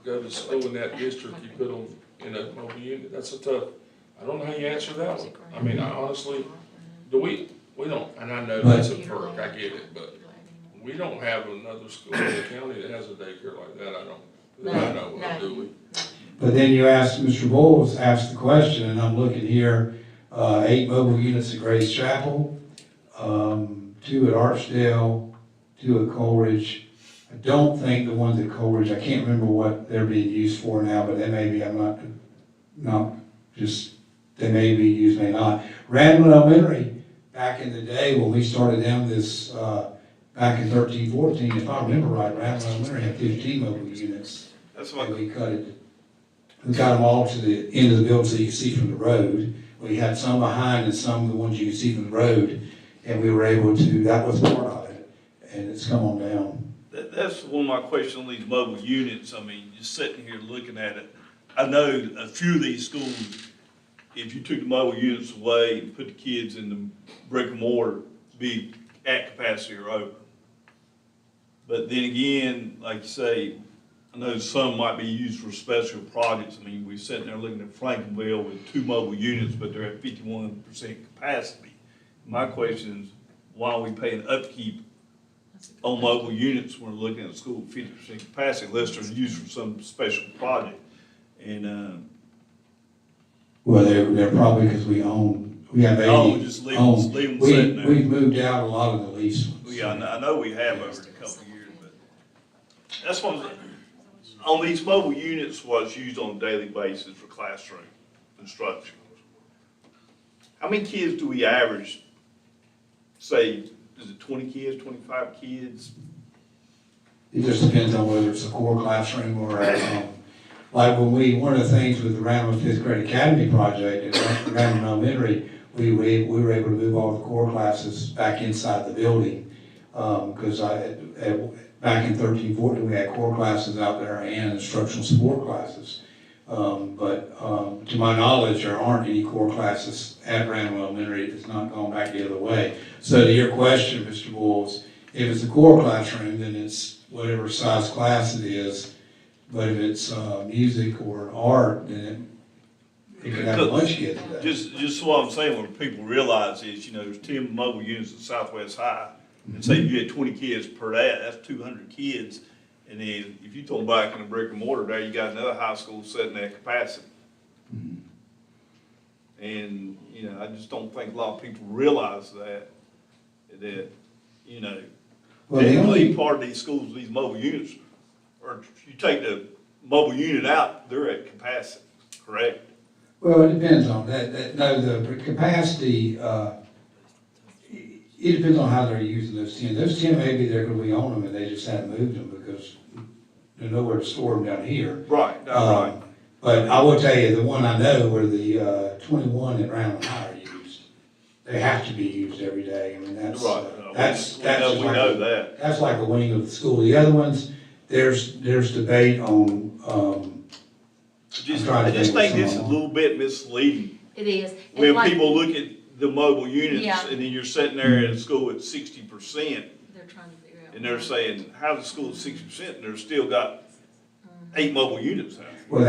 go to school in that district, you put them in a mobile unit? That's a tough, I don't know how you answer that one. I mean, I honestly, we don't, and I know that's a perk, I get it, but we don't have another school in the county that has a daycare like that, I know of, do we? But then you asked, Mr. Bowles asked the question, and I'm looking here, 8 mobile units at Grace Chapel, 2 at Archdale, 2 at Coleridge. I don't think the ones at Coleridge, I can't remember what they're being used for now, but they may be, they may be used, may not. Randall Elementary, back in the day when we started down this, back in 13-14, if I remember right, Randall Elementary had 15 mobile units. That's what. And we got them all to the end of the building so you can see from the road. We had some behind and some of the ones you can see from the road. and we were able to, that was part of it, and it's come on down. That's one of my questions on these mobile units. I mean, just sitting here looking at it, I know a few of these schools, if you took the mobile units away and put the kids in the brick and mortar, be at capacity or over. But then again, like you say, I know some might be used for special projects. I mean, we're sitting there looking at Frankenville with 2 mobile units, but they're at 51% capacity. My question is, why are we paying upkeep on mobile units when we're looking at a school with 50% capacity, unless they're used for some special project? And, Well, they're probably because we have 80. oh, just leave them sitting there. We've moved out a lot of the lease ones. Yeah, I know we have over a couple of years, but that's what I'm saying. On these mobile units, what's used on a daily basis for classroom instruction. How many kids do we average, say, is it 20 kids, 25 kids? It just depends on whether it's a core classroom or like one of the things with the Randall Fifth Grade Academy project at Randall Elementary, we were able to move all the core classes back inside the building. Because back in 13-14, we had core classes out there and instructional support classes. But to my knowledge, there aren't any core classes at Randall Elementary. It's not gone back the other way. So to your question, Mr. Wolves, if it's a core classroom, then it's whatever size class it is. But if it's music or art, then it could have a bunch of kids in that. Just what I'm saying, what people realize is, there's 10 mobile units at Southwest High. And say you had 20 kids per day, that's 200 kids. And then if you throw them back in a brick and mortar there, you got another high school sitting at capacity. And, I just don't think a lot of people realize that, Well, the only part of these schools, these mobile units, or you take the mobile unit out, they're at capacity, correct? Well, it depends on that. No, the capacity, it depends on how they're using those 10. Those 10, maybe they're gonna be on them and they just haven't moved them because there's nowhere to store them down here. Right, right. But I will tell you, the one I know where the 21 at Randall High are used. They have to be used every day. I mean, that's, Right. that's We just like know that. that's like a wing of the school. The other ones, there's debate on, I just think this is a little bit misleading. It is. It's When like people look at the mobile units, Yeah. and then you're sitting there in school at 60%, they're trying to figure out. and they're saying, how's the school at 60%, and they're still got 8 mobile units out. well,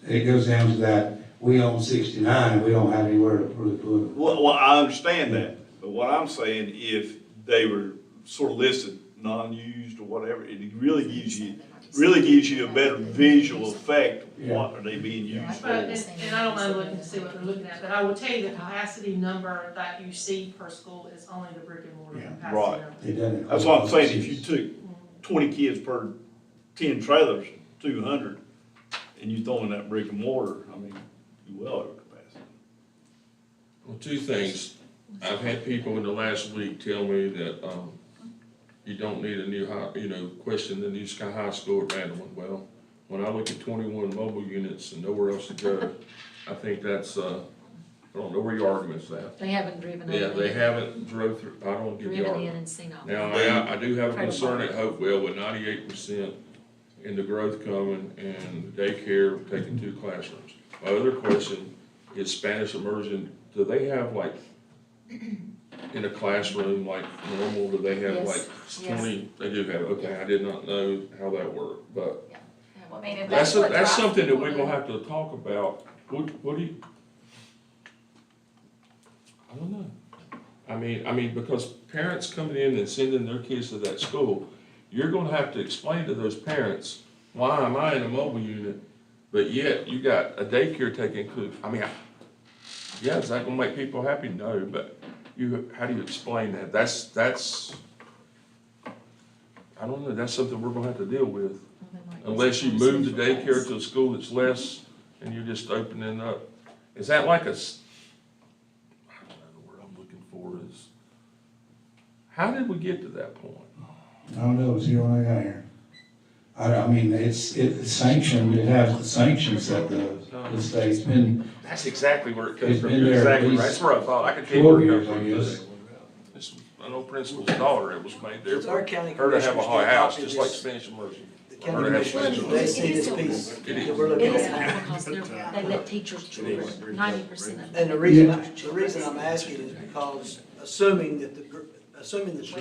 it goes down to that, we own 69 and we don't have anywhere to put it. Well, I understand that, but what I'm saying, if they were sort of listed non-used or whatever, it really gives you a better visual effect, what are they being used for? But, and I don't mind looking to see what they're looking at, but I will tell you the capacity number that you see per school is only the brick and mortar Yeah. capacity Right. number. It doesn't. That's what I'm saying, if you took 20 kids per 10 trailers, 200, and you throw in that brick and mortar, I mean, you well over capacity. Well, 2 things. I've had people in the last week tell me that, you don't need a new question the new Sky High School at Randall. Well, when I look at 21 mobile units and nowhere else to go, I think that's, I don't know where your argument's at. They haven't driven Yeah, over they in, haven't drove through, I don't get the driven in argument. and seen all. Now, I do have a concern at Hopewell with 98% in the growth coming and daycare taking 2 classrooms. My other question is Spanish immersion, do they have like, in a classroom like normal, do they have Yes, like 20? They do have, okay, I did not know how that worked, but Well, I mean, if that's what drives something that people we're in. gonna have to talk about. What do you? I don't know. I mean, because parents coming in and sending their kids to that school, you're gonna have to explain to those parents, why am I in a mobile unit, but yet you got a daycare taking, yeah, is that gonna make people happy? No, but how do you explain that? That's, I don't know, that's something we're gonna have to deal with. Unless you move the daycare to a school that's less, and you're just opening up. Is that like I don't know the word I'm looking for is, how did we get to that point? I don't know, it's here when I got here. I mean, it's sanctioned, it has the sanctions that the state's been, That's exactly where it comes It's from. been You're there at exactly least right. That's where I thought, I could tell 12 you where years, it I comes guess. from. It's an old principal's daughter, it was made there It's our for county her to have a commissioners whole get house, copies just of like this. Spanish immersion. The Or county they have commissioners, special- they see this It piece It is. that we're It looking is at now. because they let teachers choose 90% of it. And the reason I'm asking is because assuming that the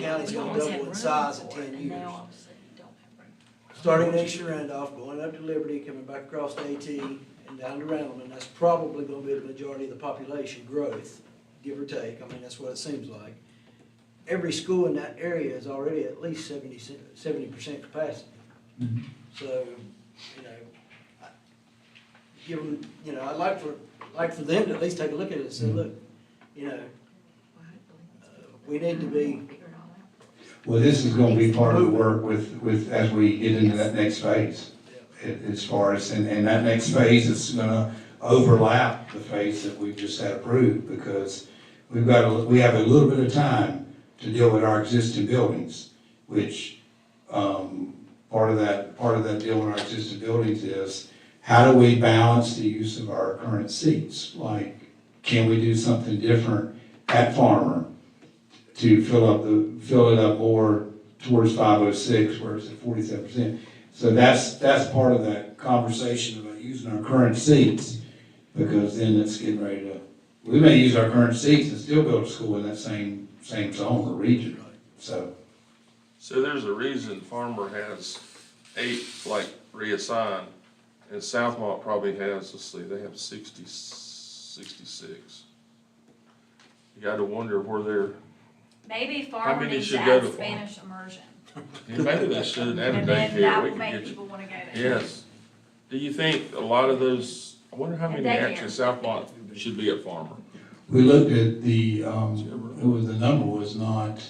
county's gonna double in size in 10 years. Starting next year Randolph, going up to Liberty, coming back across to AT and down to Randleman, that's probably gonna be the majority of the population growth, give or take. I mean, that's what it seems like. Every school in that area is already at least 70% capacity. So, you know, give them, you know, I'd like for them to at least take a look at it and say, look, you know, we need to be, Well, this is gonna be part of the work with, as we get into that next phase. As far as, and that next phase is gonna overlap the phase that we've just had approved, because we have a little bit of time to deal with our existing buildings, which, part of that deal with our existing buildings is, how do we balance the use of our current seats? Like, can we do something different at Farmer to fill it up more towards 506, where it's at 47%? So that's part of that conversation about using our current seats, because then it's getting ready to, we may use our current seats and still build a school in that same zone or region, so. So there's a reason Farmer has 8, like, reassigned, and Southmont probably has, let's see, they have 66. You gotta wonder where they're, Maybe How Farmer many needs to should go add to Farmer? Spanish immersion. maybe they should add a And then daycare, that we will could make get you. people wanna go there. Yes. Do you think a lot of those, I wonder how many And daycare. actually Southmont should be at Farmer? We looked at the number was not,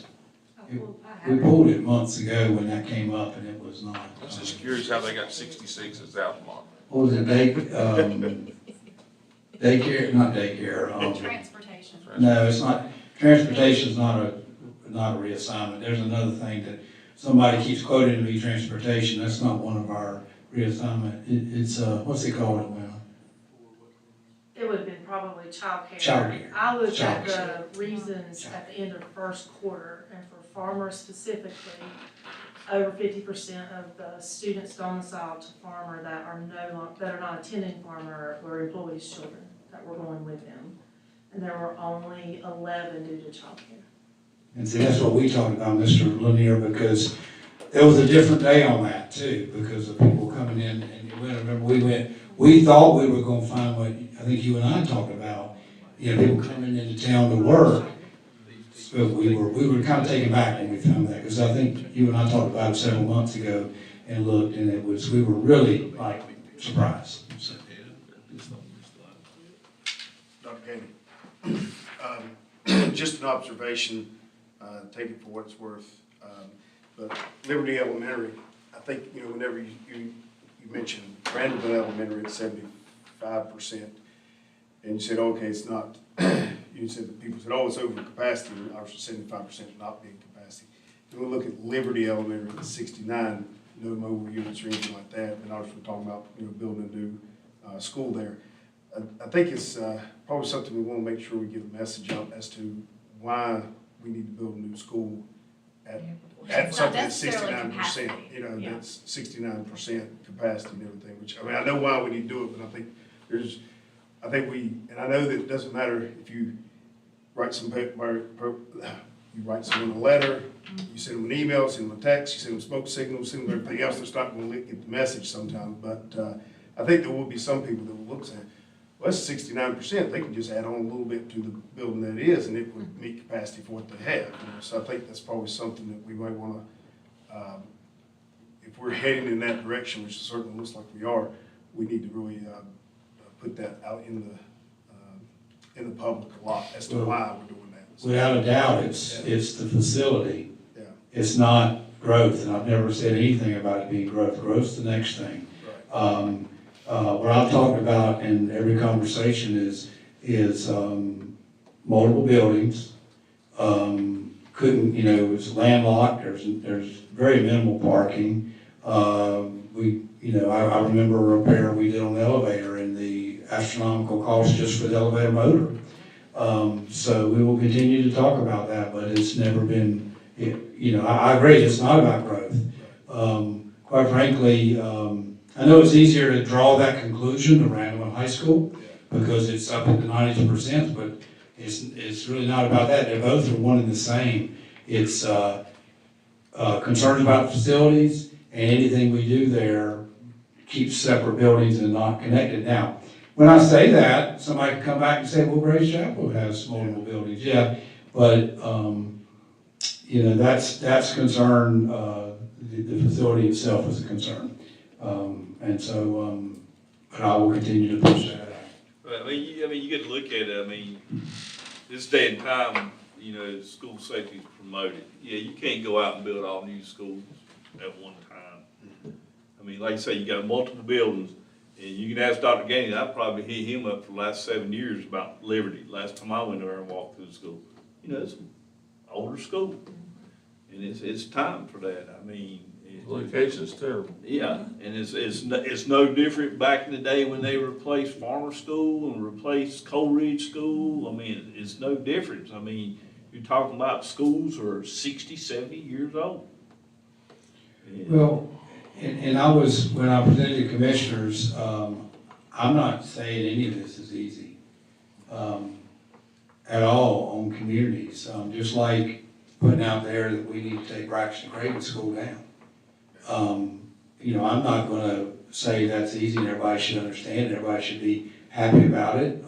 we pulled it months ago when that came up, and it was not. I was just curious how they got 66 at Southmont. What was it, daycare, not daycare, Transportation. no, it's not, transportation's not a reassignment. There's another thing that somebody keeps quoting to me, transportation, that's not one of our reassignment. It's, what's it called, Atlanta? It would have been probably childcare. Childcare. I looked at Childcare. the reasons at the end of first quarter, and for Farmer specifically, over 50% of the students domiciled to Farmer that are not attending Farmer were employees' children that were going with them. And there were only 11 due to childcare. And see, that's what we talked about, Mr. Lanier, because there was a different day on that too, because of people coming in, and you remember, we thought we were gonna find what, I think you and I talked about, you know, people coming into town to work. But we were kind of taken back when we found that, because I think you and I talked about it several months ago and looked, and we were really like surprised. So. Dr. Gainey, just an observation, take it for what it's worth. But Liberty Elementary, I think, you know, whenever you mentioned Randallville Elementary at 75%, and you said, okay, it's not, you said that people said, oh, it's over capacity, and obviously 75% not being capacity. Then we look at Liberty Elementary at 69, no mobile units or anything like that, and obviously we're talking about, you know, building a new school there. I think it's probably something we want to make sure we get a message out as to why we need to build a new school at It's not something that's necessarily 69%, capacity. you know, Yeah. that's 69% capacity and everything, which, I mean, I know why we need to do it, but I think and I know that it doesn't matter if you write you write someone a letter, you send them an email, send them a text, you send them smoke signals, send them everything else, that's not gonna get the message sometimes, but, I think there will be some people that will look and say, well, that's 69%, they can just add on a little bit to the building that it is, and it would meet capacity for what they have, you know? So I think that's probably something that we might wanna, if we're heading in that direction, which certainly looks like we are, we need to really, put that out in the public a lot as to why we're doing that. Without a doubt, it's the facility. Yeah. It's not growth, and I've never said anything about it being growth. Growth's the next thing. Right. What I've talked about in every conversation is multiple buildings. It's landlocked, there's very minimal parking. I remember a repair we did on the elevator and the astronomical cost just for the elevator motor So we will continue to talk about that, but it's never been, I agree, it's not about growth. Quite frankly, I know it's easier to draw that conclusion to Randall High School because it's up at the 90%, but it's really not about that. They're both are one and the same. It's concerns about facilities, and anything we do there keeps separate buildings and not connected. Now, when I say that, somebody can come back and say, well, Grace Chapel has multiple buildings. Yeah, but, that's concern, the facility itself is a concern. And so, but I will continue to push that out. But, you get to look at it, this day and time, school safety is promoted. Yeah, you can't go out and build all new schools at one time. Like you say, you got multiple buildings, and you can ask Dr. Gainey, I probably hit him up for the last 7 years about Liberty. Last time I went there and walked through the school. It's an older school, and it's time for that. Location's terrible. Yeah, and it's no different back in the day when they replaced Farmer School and replaced Coleridge School. It's no difference. You're talking about schools that are 60, 70 years old. Well, and when I presented to commissioners, I'm not saying any of this is easy at all on communities. Just like putting out there that we need to take Braxton Craven School down. I'm not gonna say that's easy and everybody should understand it, everybody should be happy about it.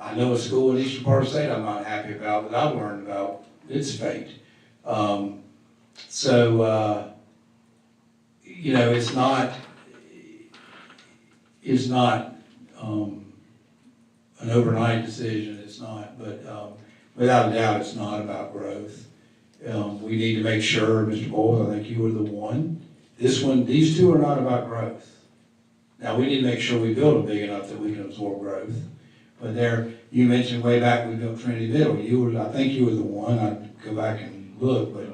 I know a school in the eastern part of the state I'm not happy about, that I've learned about its fate. It's not an overnight decision, it's not, but without a doubt, it's not about growth. We need to make sure, Mr. Bowles, I think you were the one. These two are not about growth. Now, we need to make sure we build them big enough that we can absorb growth. But you mentioned way back we built Trinity Middle. I think you were the one, I'd go back and look, but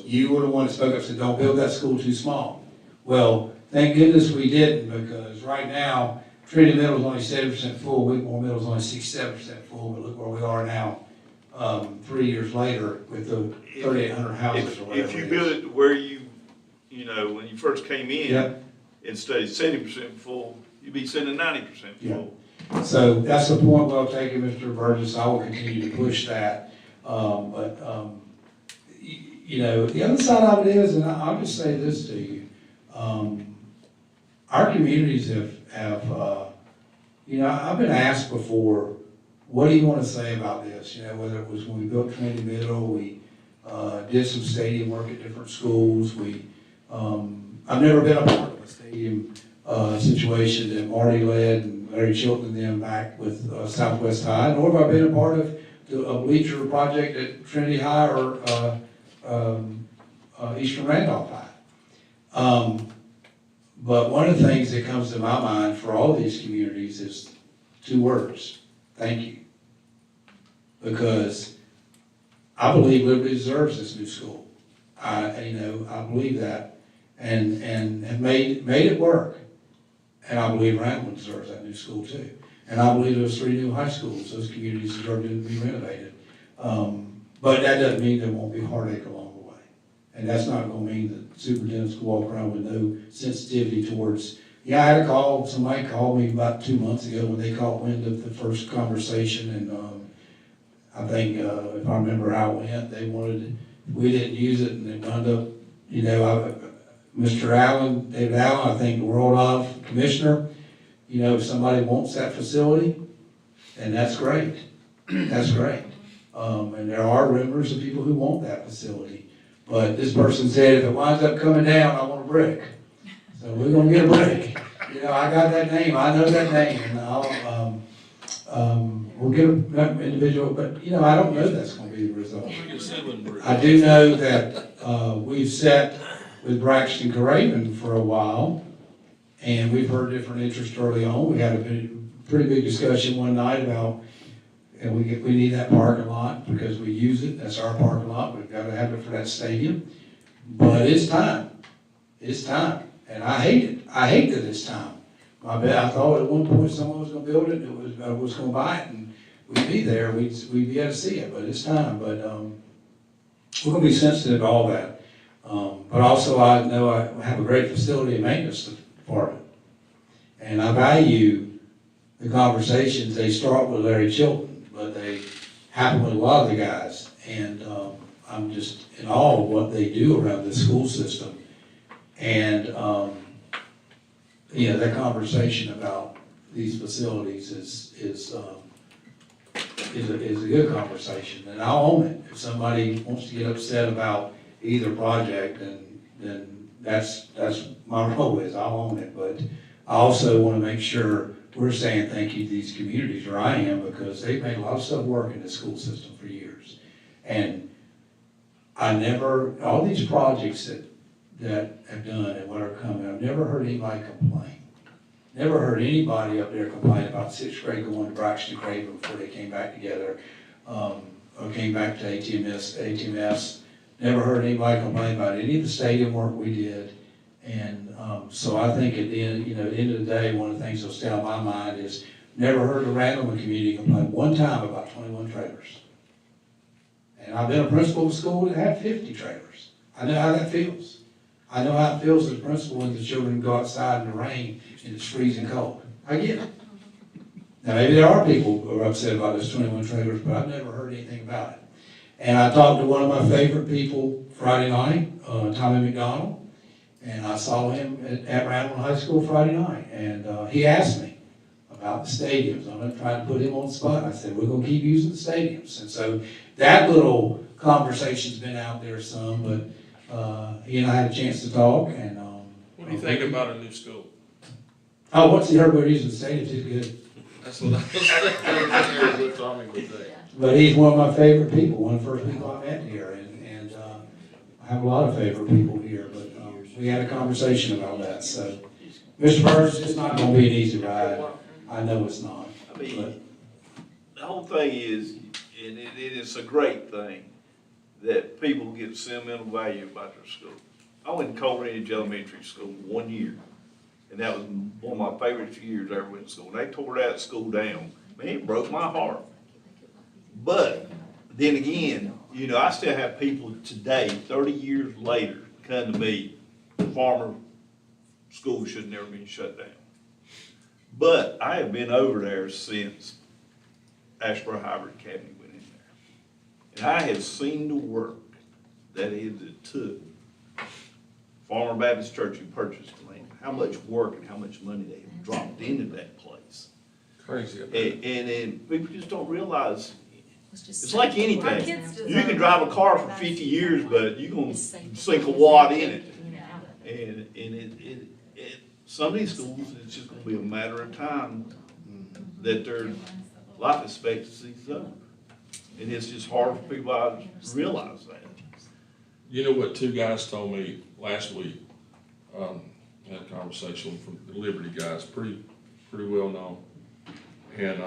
you were the one that spoke up and said, don't build that school too small. Well, thank goodness we didn't, because right now, Trinity Middle is only 7% full, Whitmore Middle is only 67% full, but look where we are now. 3 years later with the 3,800 houses or whatever. If you build it to where when you first came in, Yep. instead of 70% full, you'd be sitting at 90% full. So that's the point well taken, Mr. Burgess. I will continue to push that. The other side of it is, and I'll just say this to you, our communities have I've been asked before, what do you want to say about this? Whether it was when we built Trinity Middle, we did some stadium work at different schools. I've never been a part of a stadium situation that Marty led and Larry Chilton and them back with Southwest High, nor have I been a part of a bleacher project at Trinity High or Eastern Randolph High. But one of the things that comes to my mind for all these communities is 2 words: thank you. Because I believe Liberty deserves this new school. I believe that, and have made it work. And I believe Randall deserves that new school too. And I believe those 3 new high schools, those communities deserve to be renovated. But that doesn't mean there won't be heartache along the way. And that's not gonna mean that superintendents can walk around with no sensitivity towards, I had a call, somebody called me about 2 months ago when they caught wind of the first conversation, and I think, if I remember how it went, we didn't use it, and it wound up, Mr. Allen, David Allen, I think, the World of Commissioner, if somebody wants that facility, and that's great. That's great. And there are rumors of people who want that facility. But this person said, if it winds up coming down, I want a brick. So we're gonna get a brick. I got that name, I know that name, and we'll get an individual, but, I don't know that's gonna be the result. I do know that, we've sat with Braxton Craven for a while, and we've heard different interest early on. We had a pretty big discussion one night about, and we need that parking lot because we use it, that's our parking lot, we've gotta have it for that stadium. But it's time, and I hate that it's time. I thought at one point someone was gonna build it, was gonna buy it, and we'd be there, we'd be able to see it, but it's time, but, we're gonna be sensitive to all that. But also I know I have a great facility and maintenance department. And I value the conversations, they start with Larry Chilton, but they happen with a lot of the guys. And, I'm just in awe of what they do around the school system. And, that conversation about these facilities is a good conversation, and I'll own it. If somebody wants to get upset about either project, then that's my role is, I'll own it. But I also want to make sure we're saying thank you to these communities, or I am, because they've made a lot of stuff work in the school system for years. And all these projects that have done and what are coming, I've never heard anybody complain. Never heard anybody up there complain about sixth grade going to Braxton Craven before they came back together, or came back to ATMS. Never heard anybody complain about any of the stadium work we did. And so I think at the end of the day, one of the things that'll stay on my mind is never heard the Randleman community complain one time about 21 trailers. And I've been a principal of a school that had 50 trailers. I know how that feels. I know how it feels as a principal when the children go outside in the rain and it's freezing cold. I get it. Now, maybe there are people who are upset about those 21 trailers, but I've never heard anything about it. And I talked to one of my favorite people Friday night, Tommy McDonald, and I saw him at Randall High School Friday night. And he asked me about the stadiums. I'm not trying to put him on the spot. I said, we're going to keep using the stadiums. And so that little conversation's been out there some, but he and I had a chance to talk. And What do you think about a new school? Oh, once he heard we're using the stadiums, he's good. That's what I was thinking, what Tommy would say. But he's one of my favorite people, one of the first people I met here, and I have a lot of favorite people here, but we had a conversation about that, so. Mr. Burns, it's not gonna be an easy ride, I know it's not. I mean, the whole thing is, and it is a great thing, that people get sentimental value about their school. I went to Cold Ridge Elementary School 1 year, and that was one of my favorite years I ever went to school. When they tore that school down, man, it broke my heart. But then again, I still have people today, 30 years later, come to me, Farmer School should have never been shut down. But I have been over there since Ashboro Hybrid Academy went in there. And I have seen the work that it took Farmer Baptist Church, who purchased the land, how much work and how much money they have dropped into that place. Crazy. And people just don't realize, Let's just it's say- like Our anything. kids deserve You can drive a car for 50 years, but you're gonna sink a wad in it. And some of these schools, it's just gonna be a matter of time that their life expectancy is over. And it's just hard for people to realize that. You know what two guys told me last week? Had a conversation from the Liberty guys, pretty well known. And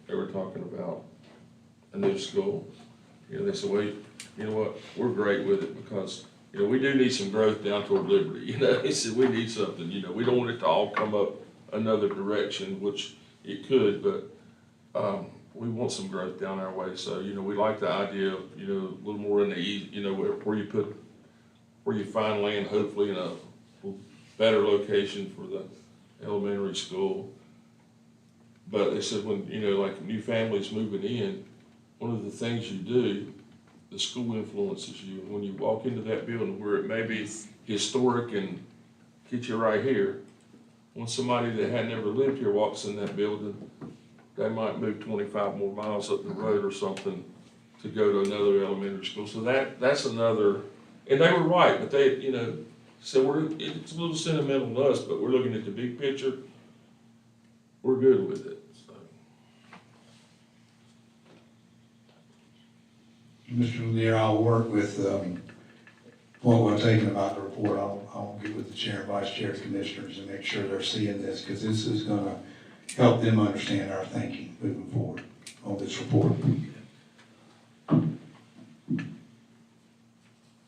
they were talking about a new school. They said, well, you know what, we're great with it because, we do need some growth down toward Liberty. They said, we need something, we don't want it to all come up another direction, which it could, but we want some growth down our way. So, we like the idea of, a little more in the east, where you find land, hopefully in a better location for the elementary school. But they said when, like new families moving in, one of the things you do, the school influences you. When you walk into that building where it may be historic and get you right here, when somebody that had never lived here walks in that building, they might move 25 more miles up the road or something to go to another elementary school. So that's another, and they were right, but they, so it's a little sentimental to us, but we're looking at the big picture. We're good with it. So. Mr. Lanier, I'll work with, what we're taking about the report. I'll get with the chair and vice chair commissioners and make sure they're seeing this, because this is gonna help them understand our thinking moving forward on this report.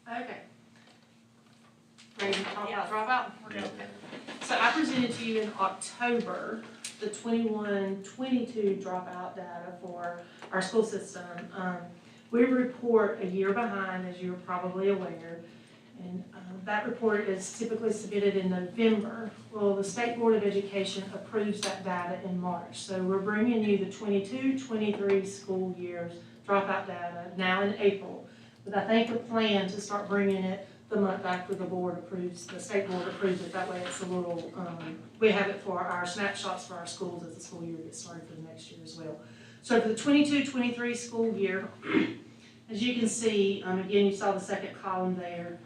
Okay. Ready to talk Yes. about dropout? We're good. So I presented to you in October the 21-22 dropout data for our school system. We report a year behind, as you're probably aware, and that report is typically submitted in November. Well, the State Board of Education approves that data in March. So we're bringing you the 22-23 school years dropout data now in April. But I think the plan to start bringing it the month after the board approves, the state board approves it, that way it's a little, we have it for our snapshots for our schools as the school year gets started for the next year as well. So for the 22-23 school year, as you can see, again, you saw the second column there.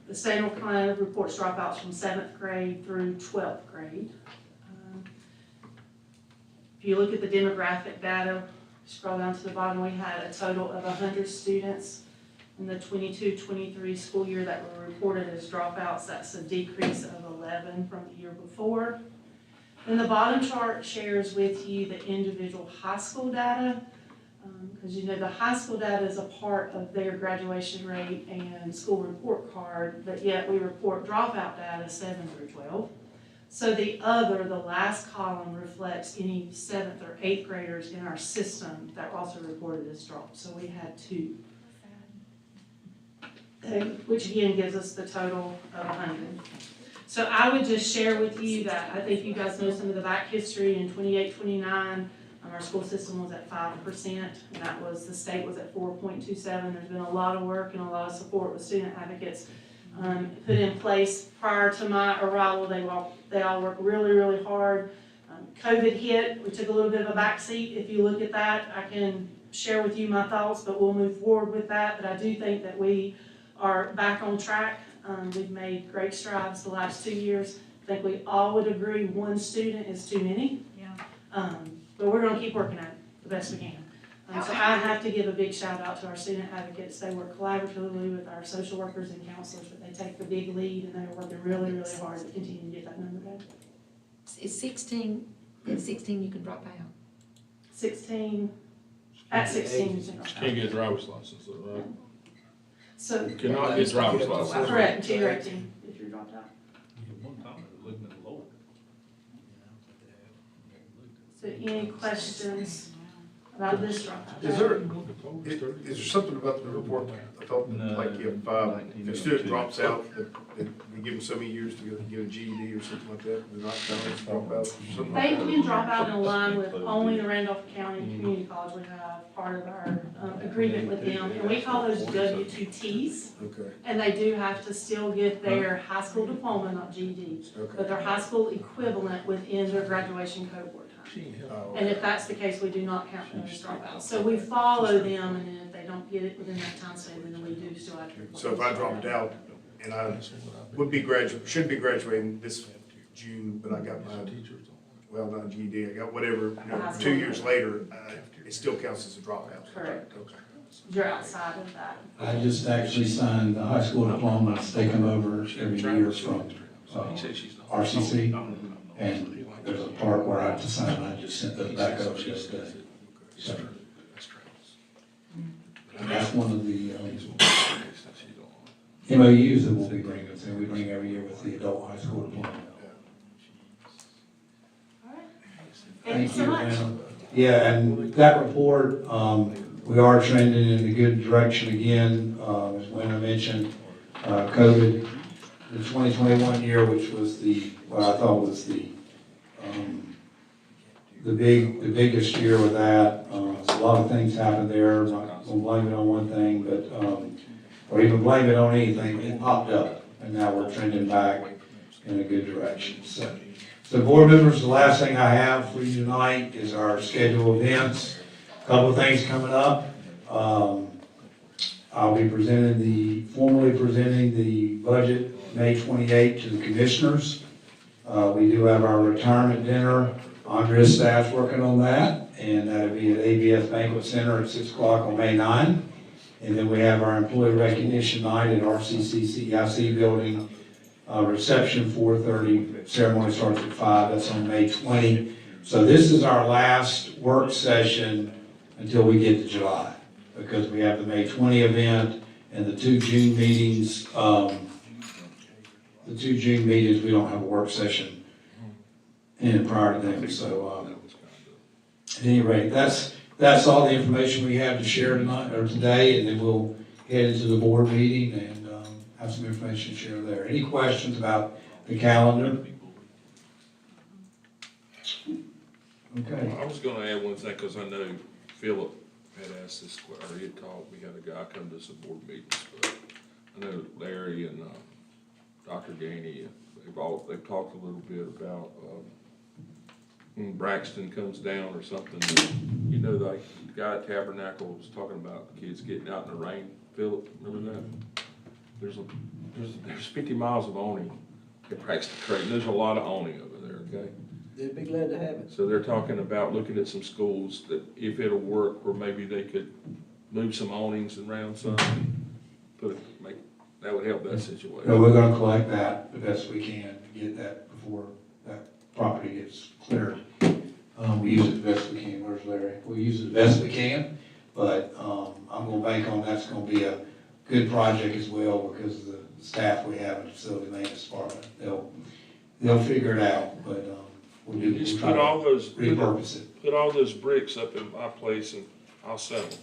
The state of North Carolina reports dropouts from 7th grade through 12th grade. If you look at the demographic data, scroll down to the bottom, we had a total of 100 students in the 22-23 school year that were reported as dropouts. That's a decrease of 11 from the year before. Then the bottom chart shares with you the individual high school data, because you know the high school data is a part of their graduation rate and school report card, but yet we report dropout data 7 through 12. So the last column reflects any 7th or 8th graders in our system that were also reported as dropped. So we had 2. Which again gives us the total of 100. So I would just share with you that I think you guys know some of the back history in 28-29. Our school system was at 5%, and that was, the state was at 4.27. There's been a lot of work and a lot of support with student advocates put in place prior to my arrival. They all worked really, really hard. COVID hit, we took a little bit of a backseat. If you look at that, I can share with you my thoughts, but we'll move forward with that. But I do think that we are back on track. We've made great strides the last 2 years. I think we all would agree one student is too many. Yeah. But we're gonna keep working at it the best we can. So I have to give a big shout out to our student advocates. They work collaboratively with our social workers and counselors, but they take the big lead and they're working really, really hard to continue to get that number down. Is 16 you can drop out? 16, at 16 you can drop Can't out. get a driver's license though, right? So, You cannot get a driver's license. correct, until you're 18, if you're dropped out. One time I was looking at the Lord. So any questions about this dropout? Is there something about the report, I thought, like if a student drops out, that we give them so many years to get a GED or something like that, they're not counted as dropouts or something like They that? can drop out in line with only the Randolph County Community College. We have part of our agreement with them, and we call those W2Ts. Okay, And they do have to still get their high school diploma, not GED, okay. but their high school equivalent within their graduation cohort time. Oh, And okay. if that's the case, we do not count them as dropouts. So we follow them, and then if they don't get it within that time span, then we do still have to. So if I dropped out and I should be graduating this June, but I got my, well, not GED, I got whatever, 2 years later, it still counts as a dropout. Correct. Okay. You're outside of that. I just actually signed the high school diplomas. They come over every year from RCC, and there's a part where I have to sign, I just sent those back over the other day. So, and that's one of the MOUs that we'll be bringing, so we bring every year with the adult high school diploma. All right. Thank you so much. ma'am. Yeah, and that report, we are trending in a good direction again. As Wena mentioned, COVID, the 2021 year, which was what I thought was the biggest year with that. A lot of things happened there. I'm not gonna blame it on one thing, but, or even blame it on anything. It popped up, and now we're trending back in a good direction. So board members, the last thing I have for you tonight is our scheduled events. A couple of things coming up. I'll be formally presenting the budget May 28th to the commissioners. We do have our retirement dinner. Andrea's staff's working on that, and that'll be at ABS Banquet Center at 6 o'clock on May 9. And then we have our employee recognition night at RCC CIC building. Reception 4:30, ceremony starts at 5, that's on May 20. So this is our last work session until we get to July, because we have the May 20 event and the 2 June meetings. The 2 June meetings, we don't have a work session and prior to them, so, That was kind of. at any rate, that's all the information we have to share tonight, or today, and then we'll head into the board meeting and, have some information to share there. Any questions about the calendar? Okay. I was gonna add one thing, cause I know Philip had asked this, or he had talked, we had a guy come to some board meetings, but I know Larry and, Dr. Gainey, they've talked a little bit about, when Braxton comes down or something, you know, like, the guy at Tabernacle was talking about kids getting out in the rain, Philip, remember that? There's 50 miles of awning at Braxton Creek, there's a lot of awning over there, okay? They'd be glad to have it. So they're talking about looking at some schools that if it'll work, where maybe they could move some awnings around some, that would help that situation. No, we're gonna collect that the best we can to get that before that property gets cleared. We use it the best we can, where's Larry? We use it the best we can, but, I'm gonna bank on that's gonna be a good project as well because of the staff we have in the facility maintenance department. They'll figure it out, but, we'll do, Just we'll try put all to those, repurpose it. put all those bricks up in my place and I'll sell them.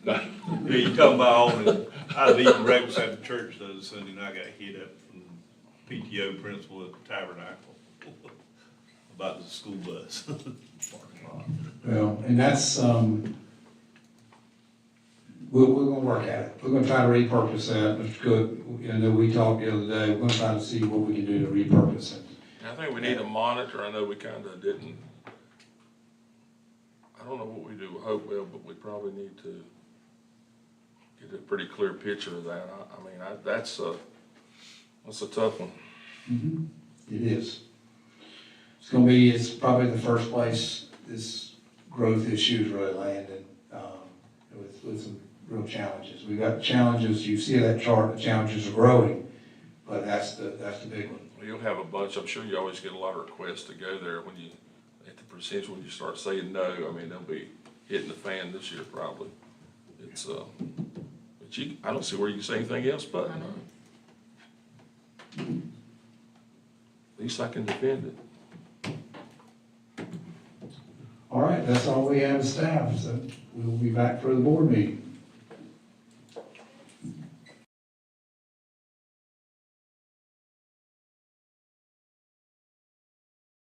Yeah, you talking about all the, I was eating breakfast at the church the other Sunday, and I got hit up from PTO principal at the Tabernacle about the school bus. Well, and that's, we're gonna work at it. We're gonna try to repurpose that, Mr. Cook. I know we talked the other day, we're gonna try to see what we can do to repurpose it. I think we need to monitor, I know we kinda didn't, I don't know what we do with Hopewell, but we probably need to get a pretty clear picture of that. I mean, that's a tough one. Mhm. It is. It's probably the first place this growth issue is really landing, with some real challenges. We've got challenges, you see that chart, the challenges are growing, but that's the big one. Well, you'll have a bunch, I'm sure you always get a lot of requests to go there when you, at the percentage when you start saying no, I mean, they'll be hitting the fan this year probably. It's, but I don't see where you can say anything else but no. At least I can defend it. All right, that's all we have as staff, so we'll be back for the board meeting.